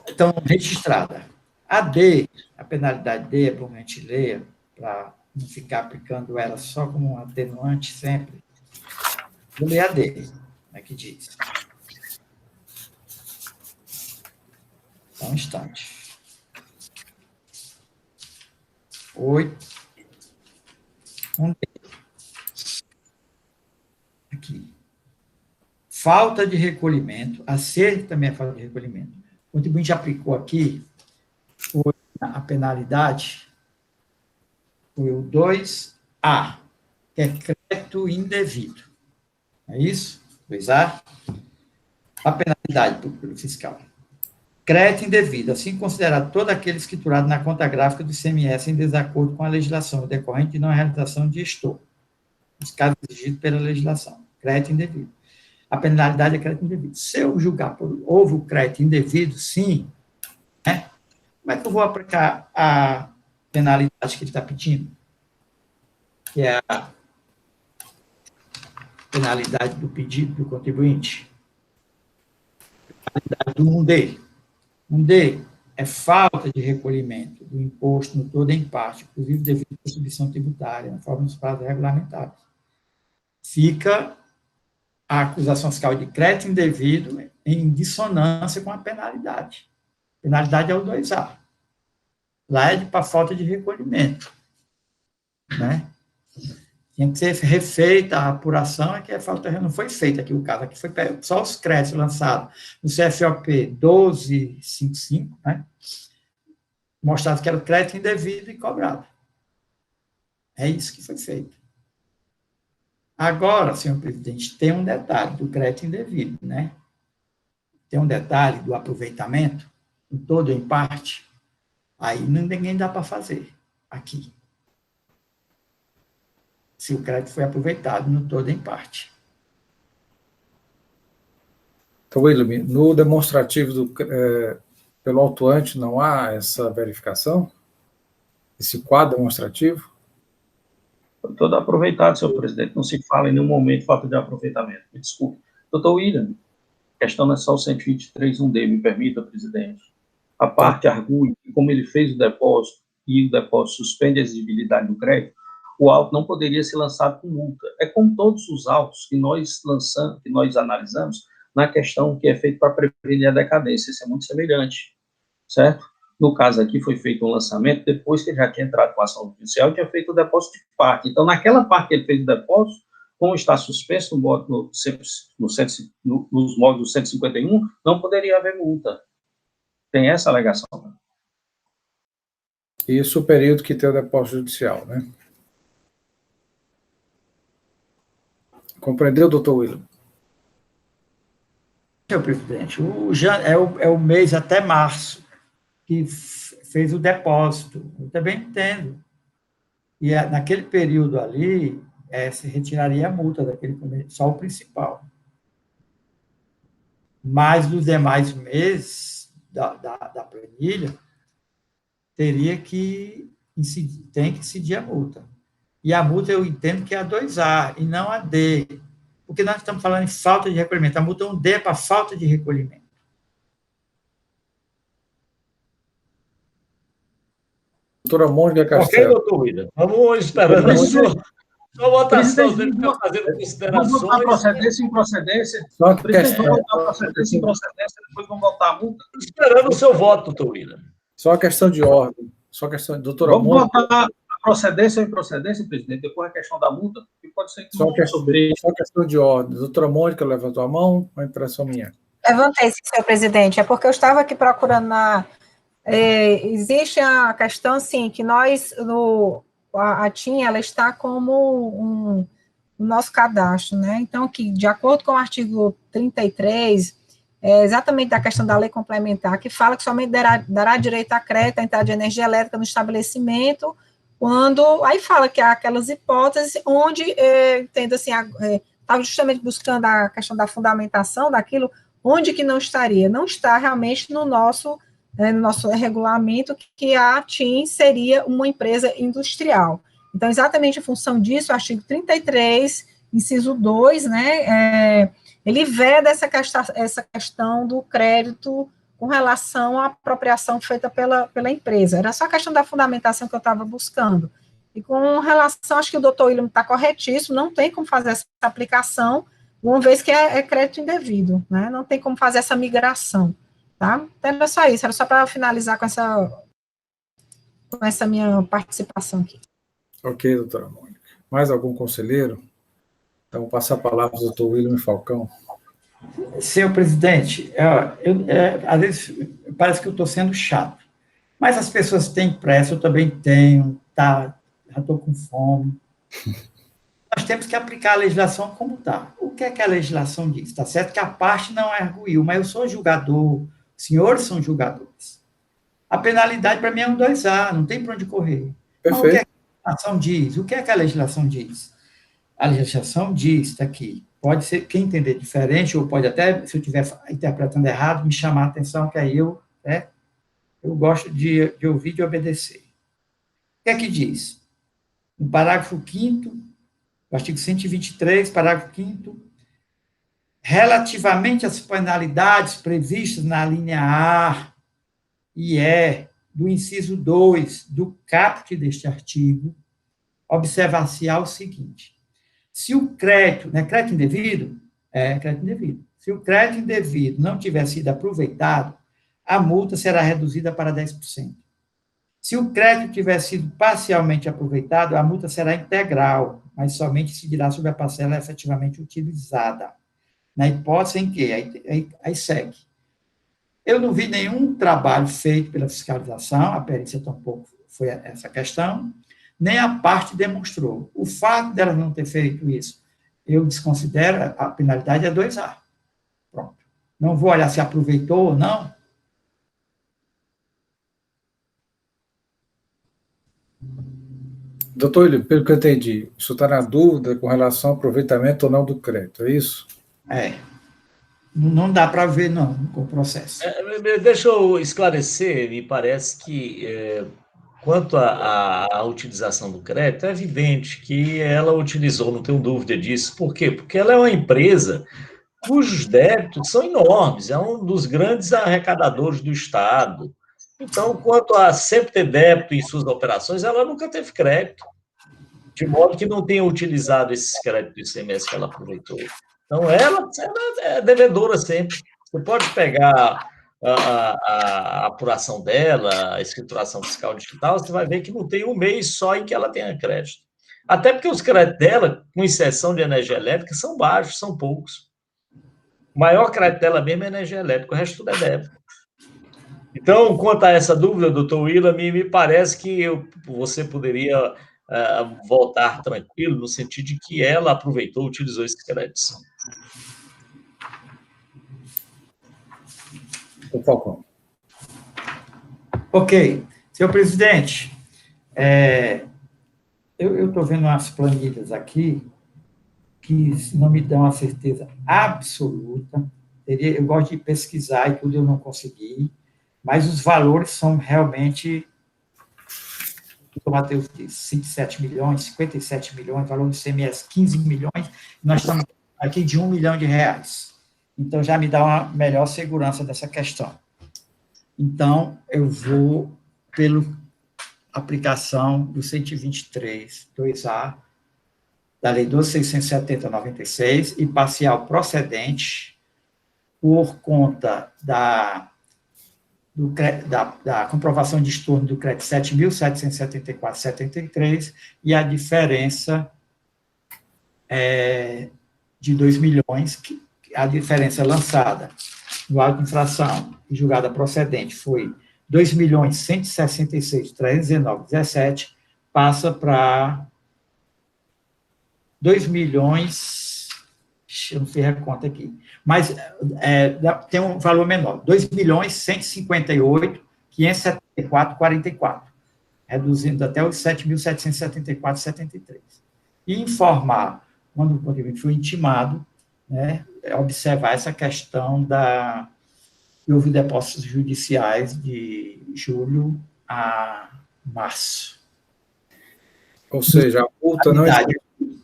estão registradas. A D, a penalidade D, é bom a gente ler, para não ficar aplicando ela só como um atenuante sempre. Vou ler a D, como é que diz? Só um instante. 8. Aqui. Falta de recolhimento, acerto também é falta de recolhimento. O contribuinte aplicou aqui, foi a penalidade, foi o 2A, que é crédito indevido. É isso? 2A. A penalidade pelo fiscal. Crédito indevido, assim considerado todo aquele escriturado na conta gráfica do ICMS em desacordo com a legislação decorrente de não realização de gestor, nos casos exigidos pela legislação. Crédito indevido. A penalidade é crédito indevido. Se eu julgar houve o crédito indevido, sim, né? Como é que eu vou aplicar a penalidade que ele está pedindo? Que é a penalidade do pedido do contribuinte. Penalidade do 1D. 1D é falta de recolhimento do imposto no todo em parte, inclusive devido à substituição tributária, na forma dos prazos regulamentares. Fica a acusação fiscal de crédito indevido em dissonância com a penalidade. A penalidade é o 2A. Lá é para falta de recolhimento. Né? Tinha que ser refeita a apuração, é que a falta não foi feita aqui o caso. Aqui foi só os créditos lançados no CFOP 1255, né? Mostrado que era o crédito indevido e cobrado. É isso que foi feito. Agora, senhor presidente, tem um detalhe do crédito indevido, né? Tem um detalhe do aproveitamento, em todo ou em parte, aí ninguém dá para fazer aqui. Se o crédito foi aproveitado no todo ou em parte. Então, William, no demonstrativo pelo autuante não há essa verificação? Esse quadro demonstrativo? Foi todo aproveitado, senhor presidente. Não se fala em nenhum momento falta de aproveitamento. Me desculpe. Doutor William, a questão não é só o 123.1D, me permita, presidente. A parte argui que, como ele fez o depósito e o depósito suspende a exigibilidade do crédito, o auto não poderia ser lançado com multa. É como todos os autos que nós lançamos, que nós analisamos, na questão que é feito para prevenir a decadência. Isso é muito semelhante, certo? No caso aqui, foi feito um lançamento depois que ele já tinha entrado com a ação judicial e tinha feito o depósito de parte. Então, naquela parte que ele fez o depósito, como está suspenso nos moldes do 151, não poderia haver multa. Tem essa alegação. Isso o período que tem o depósito judicial, né? Compreendeu, doutor William? Senhor presidente, é o mês até março que fez o depósito. Eu também entendo. E naquele período ali, se retiraria a multa daquele só o principal. Mas nos demais meses da planilha, tem que incidir a multa. E a multa eu entendo que é a 2A e não a D, porque nós estamos falando em falta de recolhimento. A multa é um D para falta de recolhimento. Doutora Mônica Castelo. Ok, doutor William. Vamos esperando a sua votação, dele ficar fazendo considerações. Vamos votar procedência em procedência. Só Presidente, vamos votar procedência em procedência, depois vamos votar a multa. Esperando o seu voto, doutor William. Só questão de ordem. Só questão de doutora Vamos Mônica. votar procedência em procedência, presidente, depois a questão da multa, que pode ser que Só questão de ordem. Doutora Mônica levantou a mão, uma impressão minha. Levantei, senhor presidente. É porque eu estava aqui procurando existe a questão, assim, que nós, a TIM, ela está como o nosso cadastro, né? Então, que, de acordo com o artigo 33, exatamente da questão da lei complementar, que fala que somente dará direito a crédito à entrada de energia elétrica no estabelecimento, aí fala que há aquelas hipóteses onde, entendo assim, estava justamente buscando a questão da fundamentação daquilo, onde que não estaria? Não está realmente no nosso regulamento que a TIM seria uma empresa industrial. Então, exatamente em função disso, o artigo 33, inciso 2, né, ele veda essa questão do crédito com relação à apropriação feita pela empresa. Era só a questão da fundamentação que eu estava buscando. E com relação, acho que o doutor William está corretíssimo, não tem como fazer essa aplicação, uma vez que é crédito indevido, né, não tem como fazer essa migração. Tá? Então, era só isso, era só para finalizar com essa minha participação aqui. Ok, doutora Mônica. Mais algum conselheiro? Então, vou passar a palavra ao doutor William Falcão. Senhor presidente, às vezes parece que eu estou sendo chato, mas as pessoas têm pressa, eu também tenho, já estou com fome. Nós temos que aplicar a legislação como está. O que é que a legislação diz? Está certo que a parte não arguiu, mas eu sou julgador, os senhores são julgadores. A penalidade, para mim, é um 2A, não tem para onde correr. Então, o que é que a legislação diz? O que é que a legislação diz? A legislação diz, está aqui, pode ser, quem entender diferente, ou pode até, se eu estiver interpretando errado, me chamar a atenção, que aí eu gosto de ouvir e de obedecer. O que é que diz? No parágrafo 5º, do artigo 123, parágrafo 5º, relativamente às penalidades previstas na linha A e E do inciso 2 do caput deste artigo, observar-se o seguinte: se o crédito, né, crédito indevido, crédito indevido. Se o crédito indevido não tiver sido aproveitado, a multa será reduzida para 10%. Se o crédito tiver sido parcialmente aproveitado, a multa será integral, mas somente incidirá sobre a parcela efetivamente utilizada. Na hipótese em que, aí segue. Eu não vi nenhum trabalho feito pela fiscalização, a perícia tampouco foi essa questão, nem a parte demonstrou. O fato dela não ter feito isso, eu desconsidero, a penalidade é 2A. Pronto. Não vou olhar se aproveitou ou não. Doutor William, pelo que eu entendi, o senhor está na dúvida com relação ao aproveitamento ou não do crédito, é isso? Não dá para ver, não, com o processo. Deixa eu esclarecer, me parece que, quanto à utilização do crédito, é evidente que ela utilizou, não tenho dúvida disso. Por quê? Porque ela é uma empresa cujos débitos são enormes, é um dos grandes arrecadadores do Estado. Então, quanto a sempre ter débito em suas operações, ela nunca teve crédito, de modo que não tenha utilizado esses créditos do ICMS que ela aproveitou. Então, ela é devedora sempre. Você pode pegar a apuração dela, a escrituração fiscal digital, você vai ver que não tem um mês só em que ela tenha crédito. Até porque os créditos dela, com exceção de energia elétrica, são baixos, são poucos. O maior crédito dela mesmo é energia elétrica, o resto tudo é débito. Então, quanto a essa dúvida, doutor Willa, me parece que você poderia voltar tranquilo, no sentido de que ela aproveitou, utilizou esses créditos. O Falcão. Ok. Senhor presidente, eu estou vendo umas planilhas aqui que não me dão a certeza absoluta. Eu gosto de pesquisar e tudo eu não consegui, mas os valores são realmente, o Matheus disse, 27 milhões, 57 milhões, valor do ICMS 15 milhões, nós estamos aqui de R$1 milhão. Então, já me dá uma melhor segurança dessa questão. Então, eu vou pela aplicação do 123, 2A, da Lei 12.670/96, e parcial procedente por conta da comprovação de estorno do crédito 7.774,73 e a diferença de 2 milhões, a diferença lançada no auto de infração e julgada procedente foi 2.166.319,17, passa para 2 milhões, eu não fiz a conta aqui, mas tem um valor menor, 2.158.574,44, reduzindo até os 7.774,73. E informar, quando o contribuinte foi intimado, né, observar essa questão que houve depósitos judiciais de julho a março. Ou seja, a multa não é...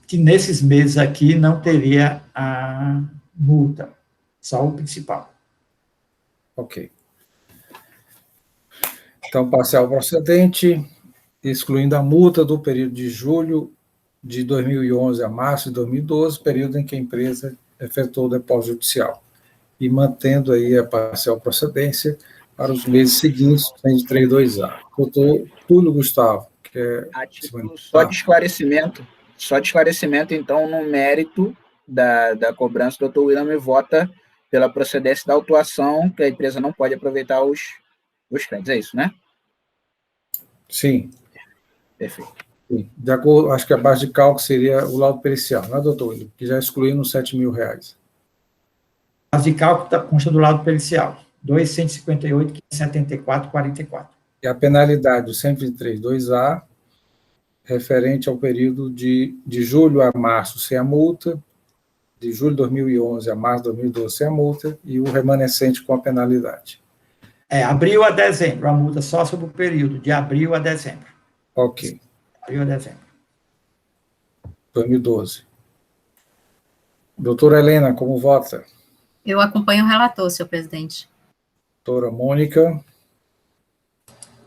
Que nesses meses aqui não teria a multa, só o principal. Ok. Então, parcial procedente, excluindo a multa do período de julho de 2011 a março de 2012, período em que a empresa efetuou o depósito judicial, e mantendo aí a parcial procedência para os meses seguintes, 132A. Doutor Túlio Gustavo, quer... Só de esclarecimento, então, no mérito da cobrança, o doutor William vota pela procedência da autuação, que a empresa não pode aproveitar os créditos, é isso, né? Sim. Perfeito. Sim. De acordo, acho que a base de cálculo seria o laudo pericial, né, doutor William? Que já excluindo os R$7.000. A base de cálculo consta do laudo pericial, 2.158.574,44. E a penalidade do 123.2A, referente ao período de julho a março sem a multa, de julho de 2011 a março de 2012 sem a multa, e o remanescente com a penalidade. Abril a dezembro, a multa só sobre o período de abril a dezembro. Ok. Abril a dezembro. 2012. Doutora Helena, como vota? Eu acompanho o relator, senhor presidente. Doutora Mônica?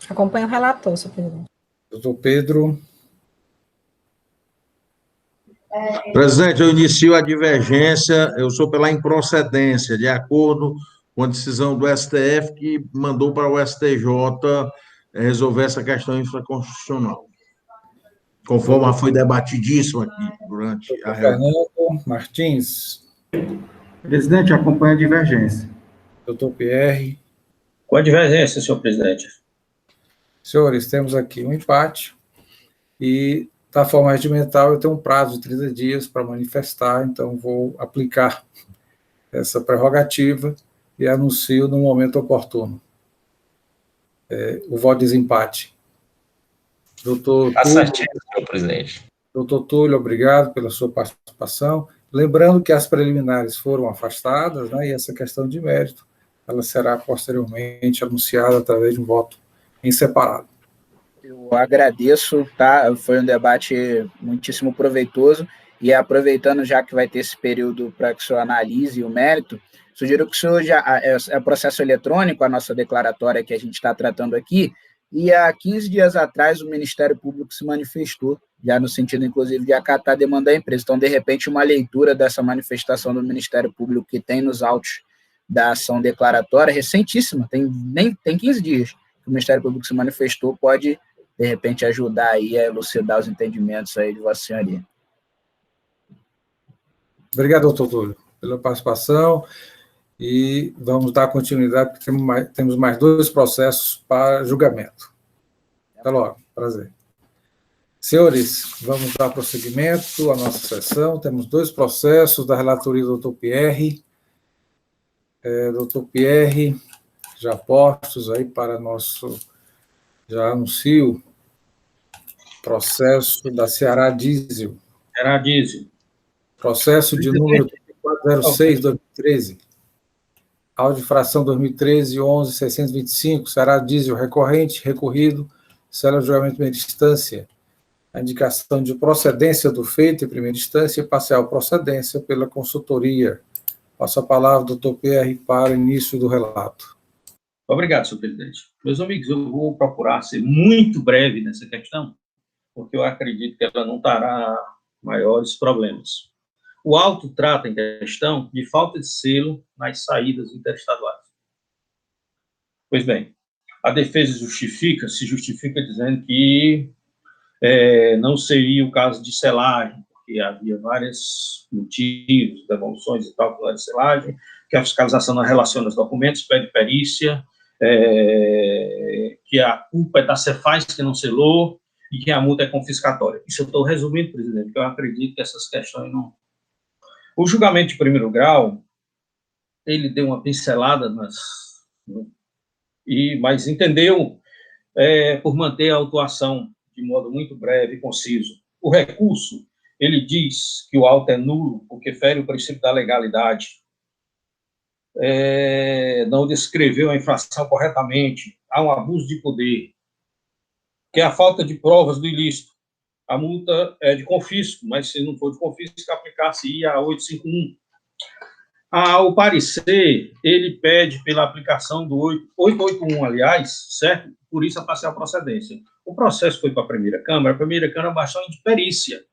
Acompanho o relator, senhor presidente. Doutor Pedro? Presidente, eu inicio a divergência, eu sou pela improcedência, de acordo com a decisão do STF, que mandou para o STJ resolver essa questão infraconstitucional, conforme foi debatidíssimo aqui durante a reunião. Fernando Martins? Presidente, acompanha a divergência. Doutor Pierre? Com a divergência, senhor presidente. Senhores, temos aqui um empate, e da forma regimental eu tenho um prazo de 30 dias para manifestar, então vou aplicar essa prerrogativa e anuncio no momento oportuno. O voto de desempate. Doutor Túlio, senhor presidente. Doutor Túlio, obrigado pela sua participação. Lembrando que as preliminares foram afastadas, né, e essa questão de mérito, ela será posteriormente anunciada através de um voto em separado. Eu agradeço, tá? Foi um debate muitíssimo proveitoso, e aproveitando já que vai ter esse período para que o senhor analise o mérito, sugiro que o senhor é processo eletrônico, a nossa declaratória que a gente está tratando aqui, e há 15 dias atrás o Ministério Público se manifestou, já no sentido, inclusive, de acatar a demanda da empresa. Então, de repente, uma leitura dessa manifestação do Ministério Público que tem nos autos da ação declaratória, recentíssima, nem tem 15 dias, que o Ministério Público se manifestou, pode, de repente, ajudar aí a elucidar os entendimentos aí de Vossa Senhoria. Obrigado, doutor Túlio, pela participação, e vamos dar continuidade, porque temos mais 2 processos para julgamento. Até logo, prazer. Senhores, vamos dar prosseguimento à nossa sessão. Temos 2 processos da relatoria do doutor Pierre. Doutor Pierre, já postos aí para nosso... Já anuncio processo da Ceará Diesel. Ceará Diesel. Processo de número 3406-2013. Audifração 2013-11-625, Ceará Diesel, recorrente, recorrido, célula de julgamento de primeira instância. A indicação de procedência do feito em primeira instância e parcial procedência pela consultoria. Passo a palavra ao doutor Pierre para início do relato. Obrigado, senhor presidente. Meus amigos, eu vou procurar ser muito breve nessa questão, porque eu acredito que ela não trará maiores problemas. O auto trata em questão de falta de selo nas saídas interestaduais. Pois bem, a defesa se justifica dizendo que não seria o caso de selagem, porque havia vários motivos, devoluções e tal, de selagem, que a fiscalização não relaciona os documentos, pede perícia, que a culpa é da Cefaz, que não selou, e que a multa é confiscatória. Isso eu estou resumindo, presidente, porque eu acredito que essas questões não... O julgamento de primeiro grau, ele deu uma pincelada, mas entendeu por manter a autuação de modo muito breve e conciso. O recurso, ele diz que o auto é nulo porque fere o princípio da legalidade, não descreveu a infração corretamente, há um abuso de poder, que é a falta de provas do ilícito. A multa é de confisco, mas se não for de confisco, aplicar-se-ia a 851. O parecer, ele pede pela aplicação do 881, aliás, certo? Por isso a parcial procedência. O processo foi para a primeira Câmara baixou de perícia,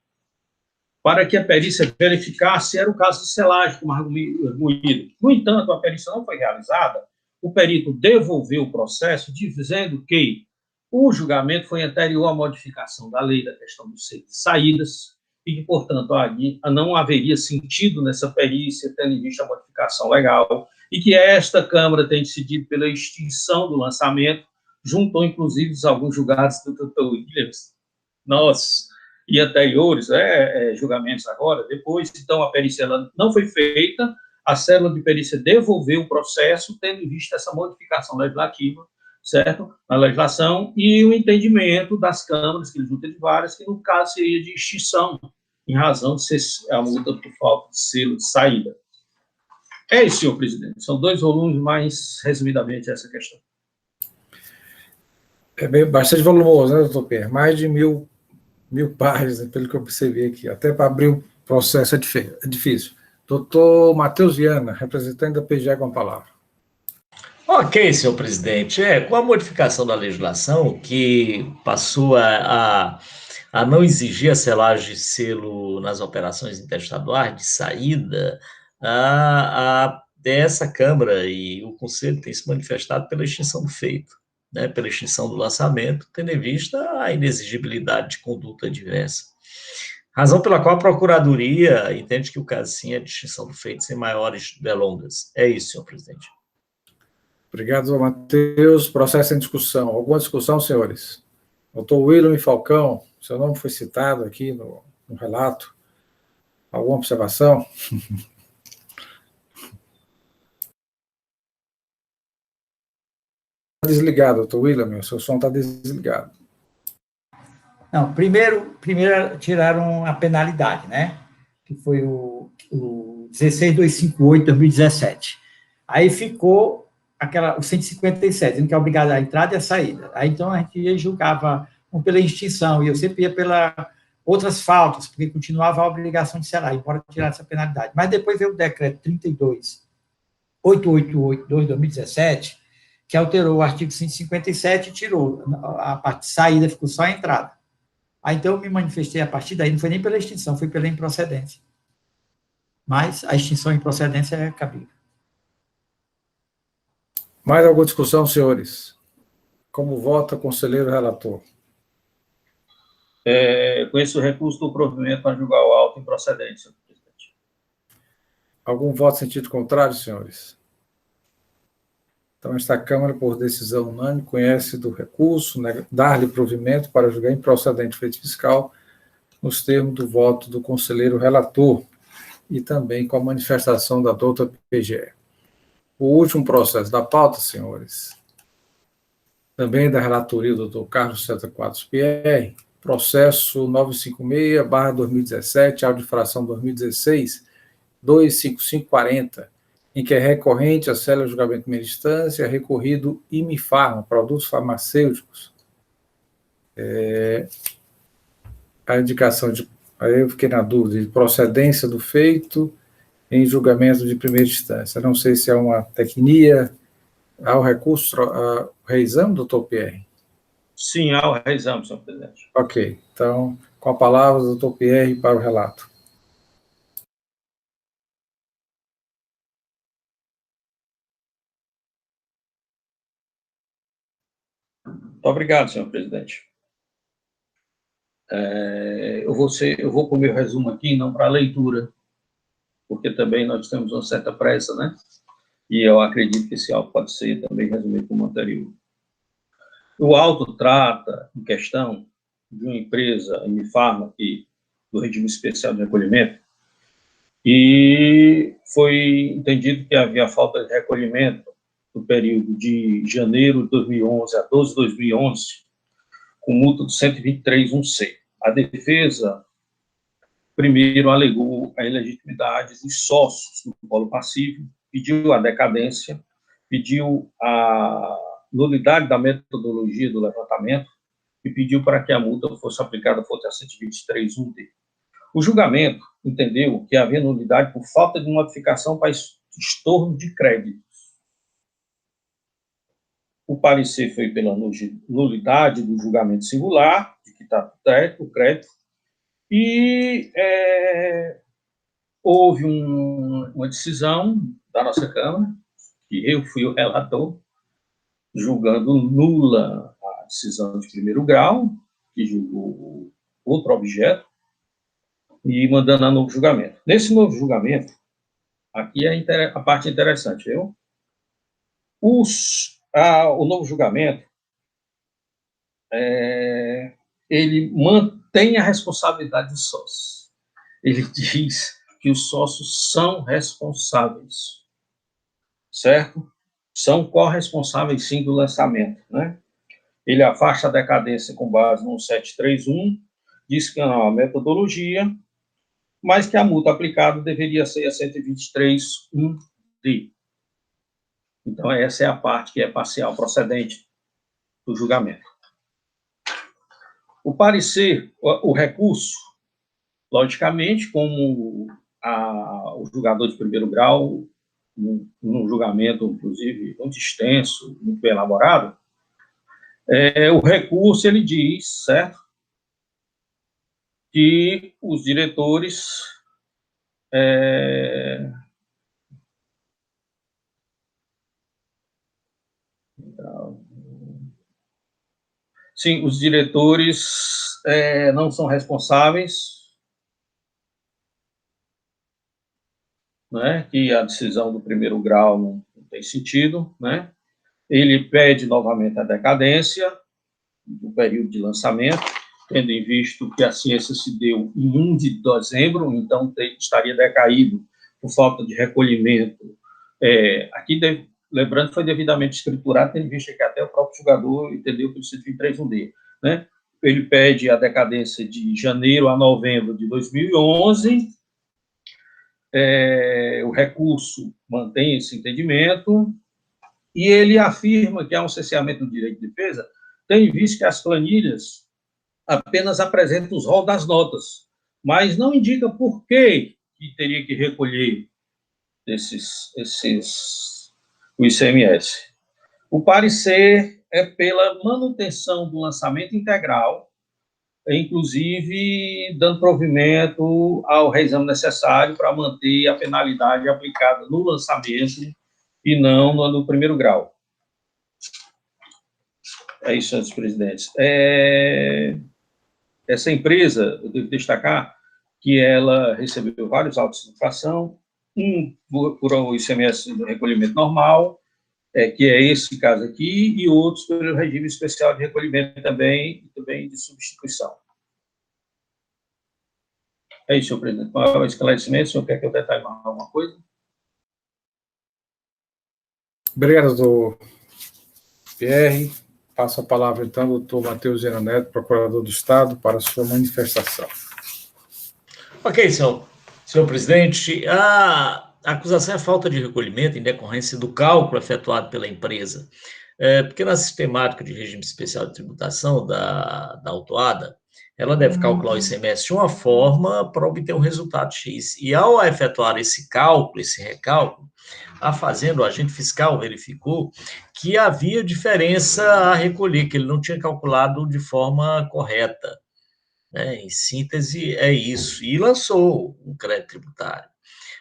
para que a perícia verificasse se era o caso de selagem, como arguído. No entanto, a perícia não foi realizada, o perito devolveu o processo, dizendo que o julgamento foi anterior à modificação da lei da questão dos saídas, e que, portanto, não haveria sentido nessa perícia, tendo em vista a modificação legal, e que esta Câmara tem decidido pela extinção do lançamento, juntou, inclusive, alguns julgados do Dr. Williams, e anteriores, julgamentos agora, depois, então, a perícia ela não foi feita, a célula de perícia devolveu o processo, tendo em vista essa modificação legislativa, certo? Na legislação, e o entendimento das câmaras, que eles juntam de várias, que no caso seria de extinção, em razão de ser a multa por falta de selo de saída. É isso, senhor presidente. São 2 volumes, mas, resumidamente, essa questão. Bastante volumoso, né, doutor Pierre? Mais de mil páginas, pelo que eu percebi aqui. Até para abrir o processo é difícil. Doutor Matheus Viana, representante da PGE, com a palavra. Ok, senhor presidente. Com a modificação da legislação, que passou a não exigir a selagem de selo nas operações interestaduais de saída, dessa Câmara e o Conselho tem se manifestado pela extinção do feito, né, pela extinção do lançamento, tendo em vista a inexigibilidade de conduta diversa. Razão pela qual a Procuradoria entende que o caso, sim, é de extinção do feito sem maiores delongas. É isso, senhor presidente. Obrigado, doutor Matheus. Processo em discussão. Alguma discussão, senhores? Doutor William Falcão, seu nome foi citado aqui no relato. Alguma observação? Desligado, doutor William, seu som está desligado. Não, primeiro tiraram a penalidade, né? Que foi o 16.258/2017. Aí ficou o 157, dizendo que é obrigado a entrada e a saída. Aí, então, a gente julgava pela extinção, e eu sempre ia pela outras faltas, porque continuava a obrigação de selar, embora tirar essa penalidade. Mas depois veio o decreto 32.888/2017, que alterou o artigo 157 e tirou a parte de saída, ficou só a entrada. Aí, então, eu me manifestei a partir daí, não foi nem pela extinção, foi pela improcedência. Mas a extinção e improcedência é cabível. Mais alguma discussão, senhores? Como vota o conselheiro relator? Conheço o recurso do provimento para julgar o auto improcedente, senhor presidente. Algum voto em sentido contrário, senhores? Então, esta Câmara, por decisão unânime, conhece do recurso, né, dar-lhe provimento para julgar improcedente o feito fiscal, nos termos do voto do conselheiro relator e também com a manifestação da douta PGE. O último processo da pauta, senhores, também da relatoria do Dr. Carlos César Quadros PR, processo 956/2017, auto de fração 2016, 25540, em que é recorrente a célula de julgamento de primeira instância, recorrido Imifarma, produtos farmacêuticos. A indicação de, aí eu fiquei na dúvida, de procedência do feito em julgamento de primeira instância. Não sei se é uma tecnia, há o recurso, o reexame, doutor Pierre? Sim, há o reexame, senhor presidente. Ok, então, com a palavra, doutor Pierre, para o relato. Muito obrigado, senhor presidente. Eu vou com o meu resumo aqui, não para a leitura, porque também nós temos uma certa pressa, né? E eu acredito que esse auto pode ser também resumido como anterior. O auto trata, em questão, de uma empresa, Imifarma, do regime especial de recolhimento, e foi entendido que havia falta de recolhimento no período de janeiro de 2011 a 12 de 2011, com multa de 123.1c. A defesa, primeiro, alegou a ilegitimidade dos sócios no polo passivo, pediu a decadência, pediu a nulidade da metodologia do levantamento e pediu para que a multa fosse aplicada, fosse a 123.1d. O julgamento entendeu que havia nulidade por falta de notificação para estorno de créditos. O parecer foi pela nulidade do julgamento singular, de que está o crédito, e houve uma decisão da nossa Câmara, que eu fui o relator, julgando nula a decisão de primeiro grau, que julgou outro objeto, e mandando a novo julgamento. Nesse novo julgamento, aqui é a parte interessante, viu? O novo julgamento, ele mantém a responsabilidade dos sócios. Ele diz que os sócios são responsáveis, certo? São corresponsáveis, sim, do lançamento, né? Ele afasta a decadência com base no 731, diz que não há metodologia, mas que a multa aplicada deveria ser a 123.1d. Então, essa é a parte que é parcial procedente do julgamento. O parecer, o recurso, logicamente, como o julgador de primeiro grau, num julgamento, inclusive, muito extenso, muito bem elaborado, o recurso, ele diz, certo, que os diretores sim, os diretores não são responsáveis, né, que a decisão do primeiro grau não tem sentido, né? Ele pede novamente a decadência do período de lançamento, tendo em vista que a ciência se deu em 1 de dezembro, então estaria decaído por falta de recolhimento. Aqui, lembrando, foi devidamente escriturado, tendo em vista que até o próprio julgador entendeu que o 123.1d, né? Ele pede a decadência de janeiro a novembro de 2011, o recurso mantém esse entendimento, e ele afirma que há um cerceamento do direito de defesa, tendo em vista que as planilhas apenas apresentam os rol das notas, mas não indica por que teria que recolher o ICMS. O parecer é pela manutenção do lançamento integral, inclusive dando provimento ao reexame necessário para manter a penalidade aplicada no lançamento e não no primeiro grau. É isso, senhores presidentes. Essa empresa, eu devo destacar que ela recebeu vários autos de infração, um por o ICMS do recolhimento normal, que é esse caso aqui, e outros pelo regime especial de recolhimento também, e também de substituição. É isso, senhor presidente. Qual é o esclarecimento? O senhor quer que eu detalhe mais alguma coisa? Obrigado, doutor Pierre. Passo a palavra, então, ao doutor Matheus Viana Neto, procurador do Estado, para a sua manifestação. Ok, senhor presidente. A acusação é falta de recolhimento em decorrência do cálculo efetuado pela empresa. Porque na sistemática de regime especial de tributação da autuada, ela deve calcular o ICMS de uma forma para obter um resultado X. E ao efetuar esse cálculo, esse recálculo, a Fazenda, o agente fiscal, verificou que havia diferença a recolher, que ele não tinha calculado de forma correta. Em síntese, é isso. E lançou o crédito tributário.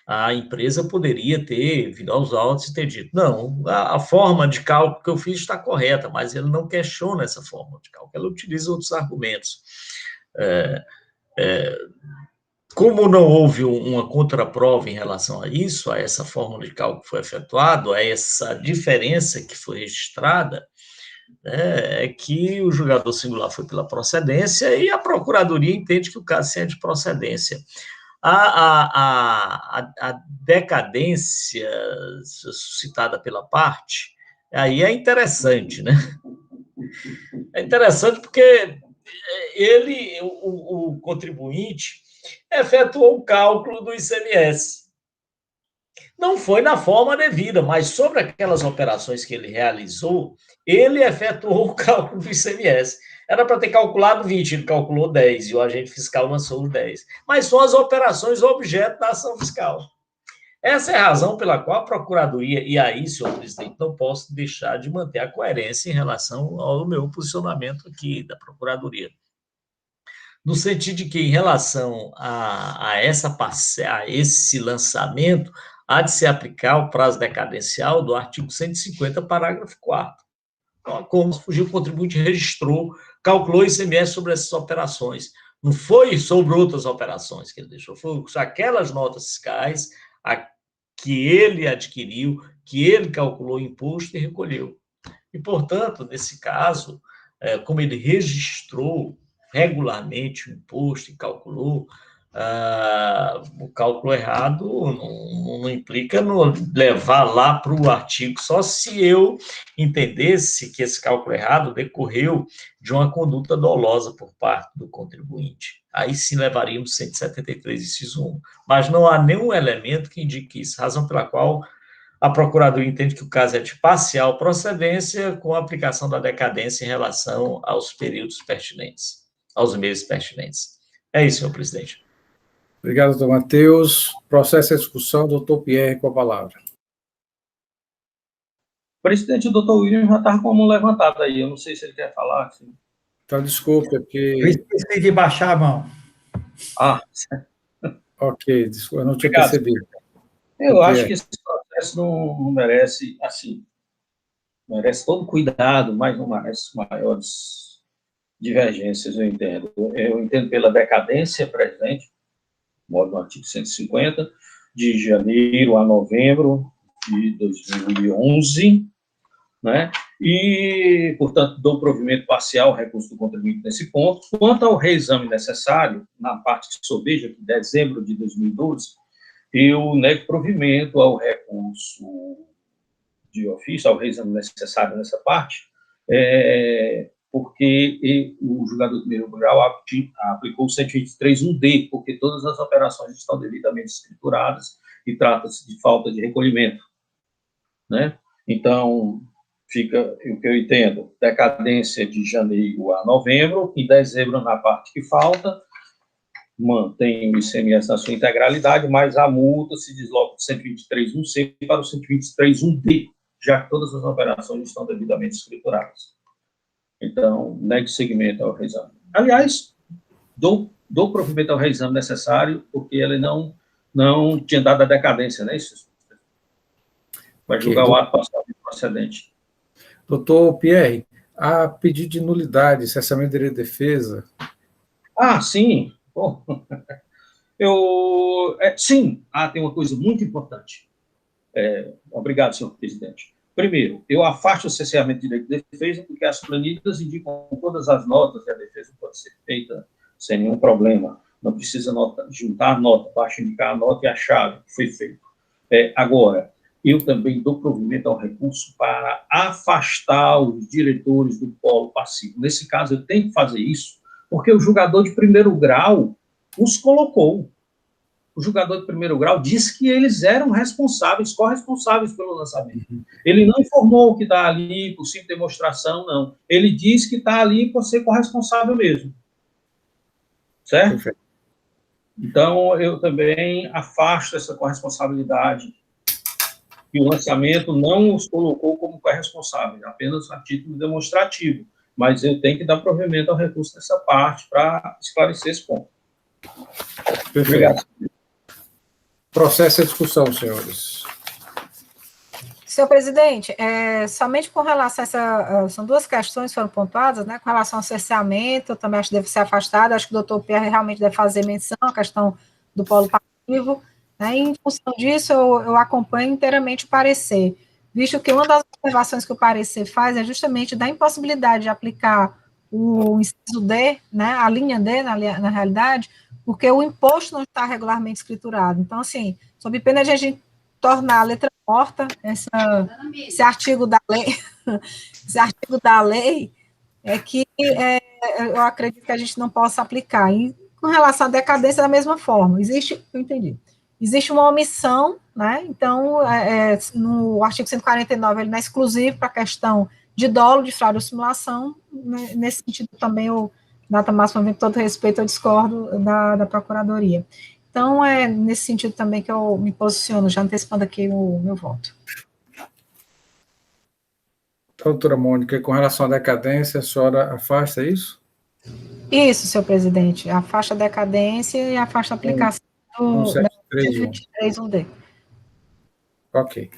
A empresa poderia ter vindo aos autos e ter dito, não, a forma de cálculo que eu fiz está correta, mas ele não questiona essa forma de cálculo, ela utiliza outros argumentos. Como não houve uma contraprova em relação a isso, a essa fórmula de cálculo que foi efetuado, a essa diferença que foi registrada, é que o julgador singular foi pela procedência e a procuradoria entende que o caso é de procedência. A decadência suscitada pela parte, aí é interessante, né? É interessante porque o contribuinte, efetuou o cálculo do ICMS. Não foi na forma devida, mas sobre aquelas operações que ele realizou, ele efetuou o cálculo do ICMS. Era para ter calculado 20, ele calculou 10, e o agente fiscal lançou o 10. Mas são as operações objeto da ação fiscal. Essa é a razão pela qual a Procuradoria, e aí, senhor presidente, não posso deixar de manter a coerência em relação ao meu posicionamento aqui da Procuradoria. No sentido de que, em relação a esse lançamento, há de se aplicar o prazo decadencial do artigo 150, parágrafo 4º. Então, como fugiu, o contribuinte registrou, calculou ICMS sobre essas operações. Não foi sobre outras operações que ele deixou, foi aquelas notas fiscais que ele adquiriu, que ele calculou o imposto e recolheu. E, portanto, nesse caso, como ele registrou regularmente o imposto e calculou, o cálculo errado não implica no levar lá para o artigo, só se eu entendesse que esse cálculo errado decorreu de uma conduta dolosa por parte do contribuinte. Aí sim levaríamos 173, inciso 1. Mas não há nenhum elemento que indique isso, razão pela qual a Procuradoria entende que o caso é de parcial procedência com a aplicação da decadência em relação aos períodos pertinentes, aos meses pertinentes. É isso, senhor presidente. Obrigado, doutor Matheus. Processo a discussão, doutor Pierre, com a palavra. Presidente, o doutor William já estava com a mão levantada aí, eu não sei se ele quer falar. Assim. Então, desculpa, porque... Eu esqueci de baixar a mão. Ok, desculpa, eu não tinha percebido. Eu acho que esse processo não merece, assim, merece todo cuidado, mas não merece maiores divergências, eu entendo. Eu entendo pela decadência presente, modo no artigo 150, de janeiro a novembro de 2011, né? E, portanto, dou provimento parcial ao recurso do contribuinte nesse ponto. Quanto ao reexame necessário, na parte que sobeja, de dezembro de 2012, eu nego provimento ao recurso de ofício, ao reexame necessário nessa parte, porque o julgador de primeiro grau aplicou o 123.1d, porque todas as operações estão devidamente escrituradas e trata-se de falta de recolhimento, né? Então, fica o que eu entendo, decadência de janeiro a novembro, em dezembro, na parte que falta, mantém o ICMS na sua integralidade, mas a multa se desloca do 123.1c para o 123.1d, já que todas as operações estão devidamente escrituradas. Então, negue seguimento ao reexame. Aliás, dou provimento ao reexame necessário, porque ele não tinha dado a decadência, né? Isso vai julgar o ato passado procedente. Doutor Pierre, Há pedido de nulidade, cessamento de direito de defesa. Ah, sim. Bom, sim, tem uma coisa muito importante. Obrigado, senhor presidente. Primeiro, eu afasto o cesseamento de direito de defesa porque as planilhas indicam todas as notas e a defesa pode ser feita sem nenhum problema. Não precisa juntar a nota, basta indicar a nota e a chave que foi feito. Agora, eu também dou provimento ao recurso para afastar os diretores do polo passivo. Nesse caso, eu tenho que fazer isso porque o julgador de primeiro grau os colocou. O julgador de primeiro grau disse que eles eram responsáveis, corresponsáveis pelo lançamento. Ele não informou que está ali por simples demonstração, não. Ele disse que está ali por ser corresponsável mesmo. Certo? Perfeito. Então, eu também afasto essa corresponsabilidade. E o lançamento não os colocou como corresponsáveis, apenas a título demonstrativo. Mas eu tenho que dar provimento ao recurso nessa parte para esclarecer esse ponto. Perfeito. Obrigado. Processo e discussão, senhores. Senhor presidente, somente com relação a essa, são duas questões que foram pontuadas, né, com relação ao cerceamento, eu também acho que deve ser afastado, acho que o doutor Pierre realmente deve fazer menção à questão do polo passivo, né, e em função disso eu acompanho inteiramente o parecer, visto que uma das observações que o parecer faz é justamente da impossibilidade de aplicar o inciso D, né, a linha D na realidade, porque o imposto não está regularmente escriturado. Então, assim, sob pena de a gente tornar a letra morta esse artigo da lei, eu acredito que a gente não possa aplicar. E com relação à decadência, da mesma forma, existe uma omissão, né? Então, no artigo 149, ele não é exclusivo para a questão de dolo, de fraude ou simulação, né? Nesse sentido também data máxima, com todo respeito, eu discordo da Procuradoria. Então, é nesse sentido também que eu me posiciono, já antecipando aqui o meu voto. Doutora Mônica, com relação à decadência, a senhora afasta isso? Isso, senhor presidente, afasta a decadência e afasta a aplicação do 123.1D. Ok.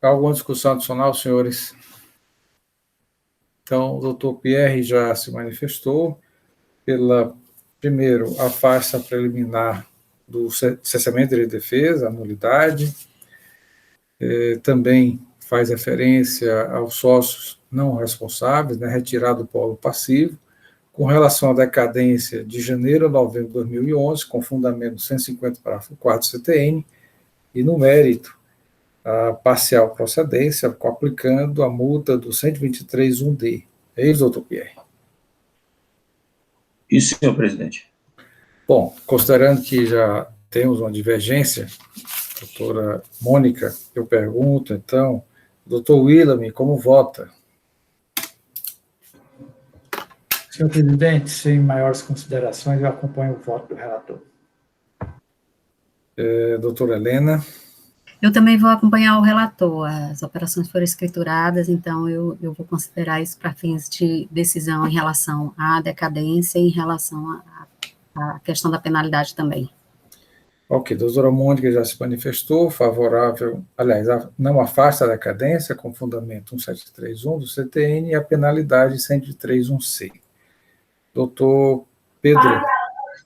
Alguma discussão adicional, senhores? Então, o doutor Pierre já se manifestou primeiro, afasta a preliminar do cessamento de direito de defesa, a nulidade, também faz referência aos sócios não responsáveis, né, retirado do polo passivo, com relação à decadência de janeiro a novembro de 2011, com fundamento 150, parágrafo 4 CTN, e no mérito, a parcial procedência, aplicando a multa do 123.1D. É isso, doutor Pierre? Isso, senhor presidente. Bom, considerando que já temos uma divergência, doutora Mônica, eu pergunto, então, doutor William, como vota? Senhor presidente, sem maiores considerações, eu acompanho o voto do relator. Doutora Helena? Eu também vou acompanhar o relator. As operações foram escrituradas, então eu vou considerar isso para fins de decisão em relação à decadência e em relação à questão da penalidade também. Ok, doutora Mônica já se manifestou, favorável, aliás, não afasta a decadência, com fundamento 1731 do CTN e a penalidade 103.1C. Doutor Pedro?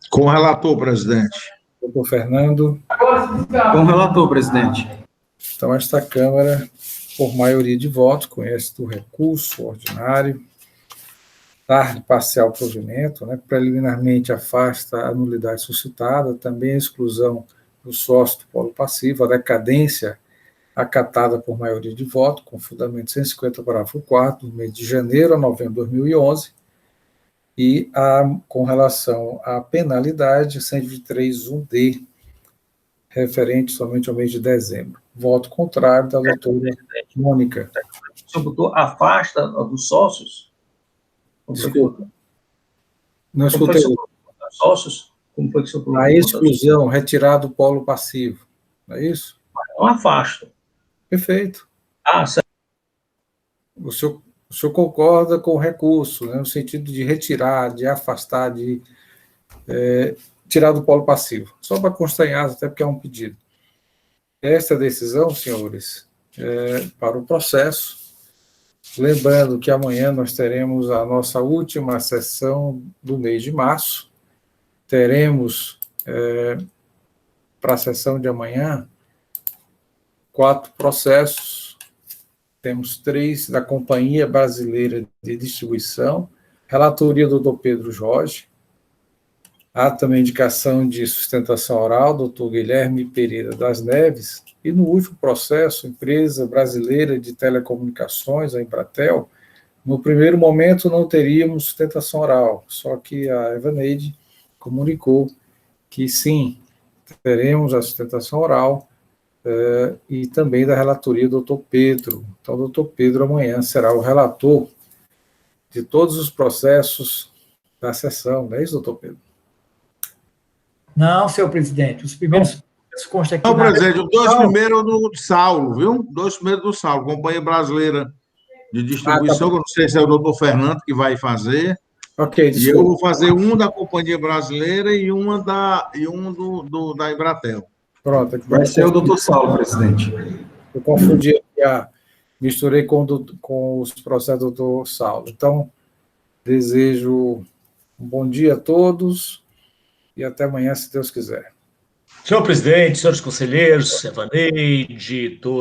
Com o relator, presidente. Doutor Fernando? Com o relator, presidente. Então, esta Câmara, por maioria de votos, conhece do recurso ordinário, dar parcial provimento, né, preliminarmente afasta a nulidade suscitada, também a exclusão do sócio do polo passivo, a decadência acatada por maioria de voto, com fundamento 150, parágrafo 4, no mês de janeiro a novembro de 2011, e com relação à penalidade, 123.1D, referente somente ao mês de dezembro. Voto contrário da doutora Mônica. O senhor botou afasta dos sócios? Desculpa. Não escutei. Sócios? Como foi que o senhor colocou? A exclusão, retirar do polo passivo. Não é isso? Não afasta. Perfeito. Certo. O senhor concorda com o recurso, né, no sentido de retirar, de afastar, de tirar do polo passivo. Só para constar em asa, até porque é um pedido. Esta decisão, senhores, para o processo, Lembrando que amanhã nós teremos a nossa última sessão do mês de março. Teremos, para a sessão de amanhã, 4 processos. Temos 3 da Companhia Brasileira de Distribuição, relatoria do Dr. Pedro Jorge. Há também indicação de sustentação oral, Dr. Guilherme Pereira das Neves. E no último processo, Empresa Brasileira de Telecomunicações, a Embratel, no primeiro momento não teríamos sustentação oral, só que a Evaneide comunicou que sim, teremos a sustentação oral e também da relatoria do Dr. Pedro. Então, o Dr. Pedro amanhã será o relator de todos os processos da sessão, não é isso, Dr. Pedro? Não, senhor presidente, os primeiros constam aqui. Não, presidente, os 2 primeiros do Saulo, viu? 2 primeiros do Saulo, Companhia Brasileira de Distribuição, tá, eu não sei se é o doutor Fernando que vai fazer. Ok, desculpa. E eu vou fazer um da Companhia Brasileira e um da Embratel. Pronto. Vai ser o doutor Saulo, presidente. Eu confundi, misturei com os processos do doutor Saulo. Então, desejo um bom dia a todos e até amanhã, se Deus quiser. Senhor presidente, senhores conselheiros, Evaneide, todos.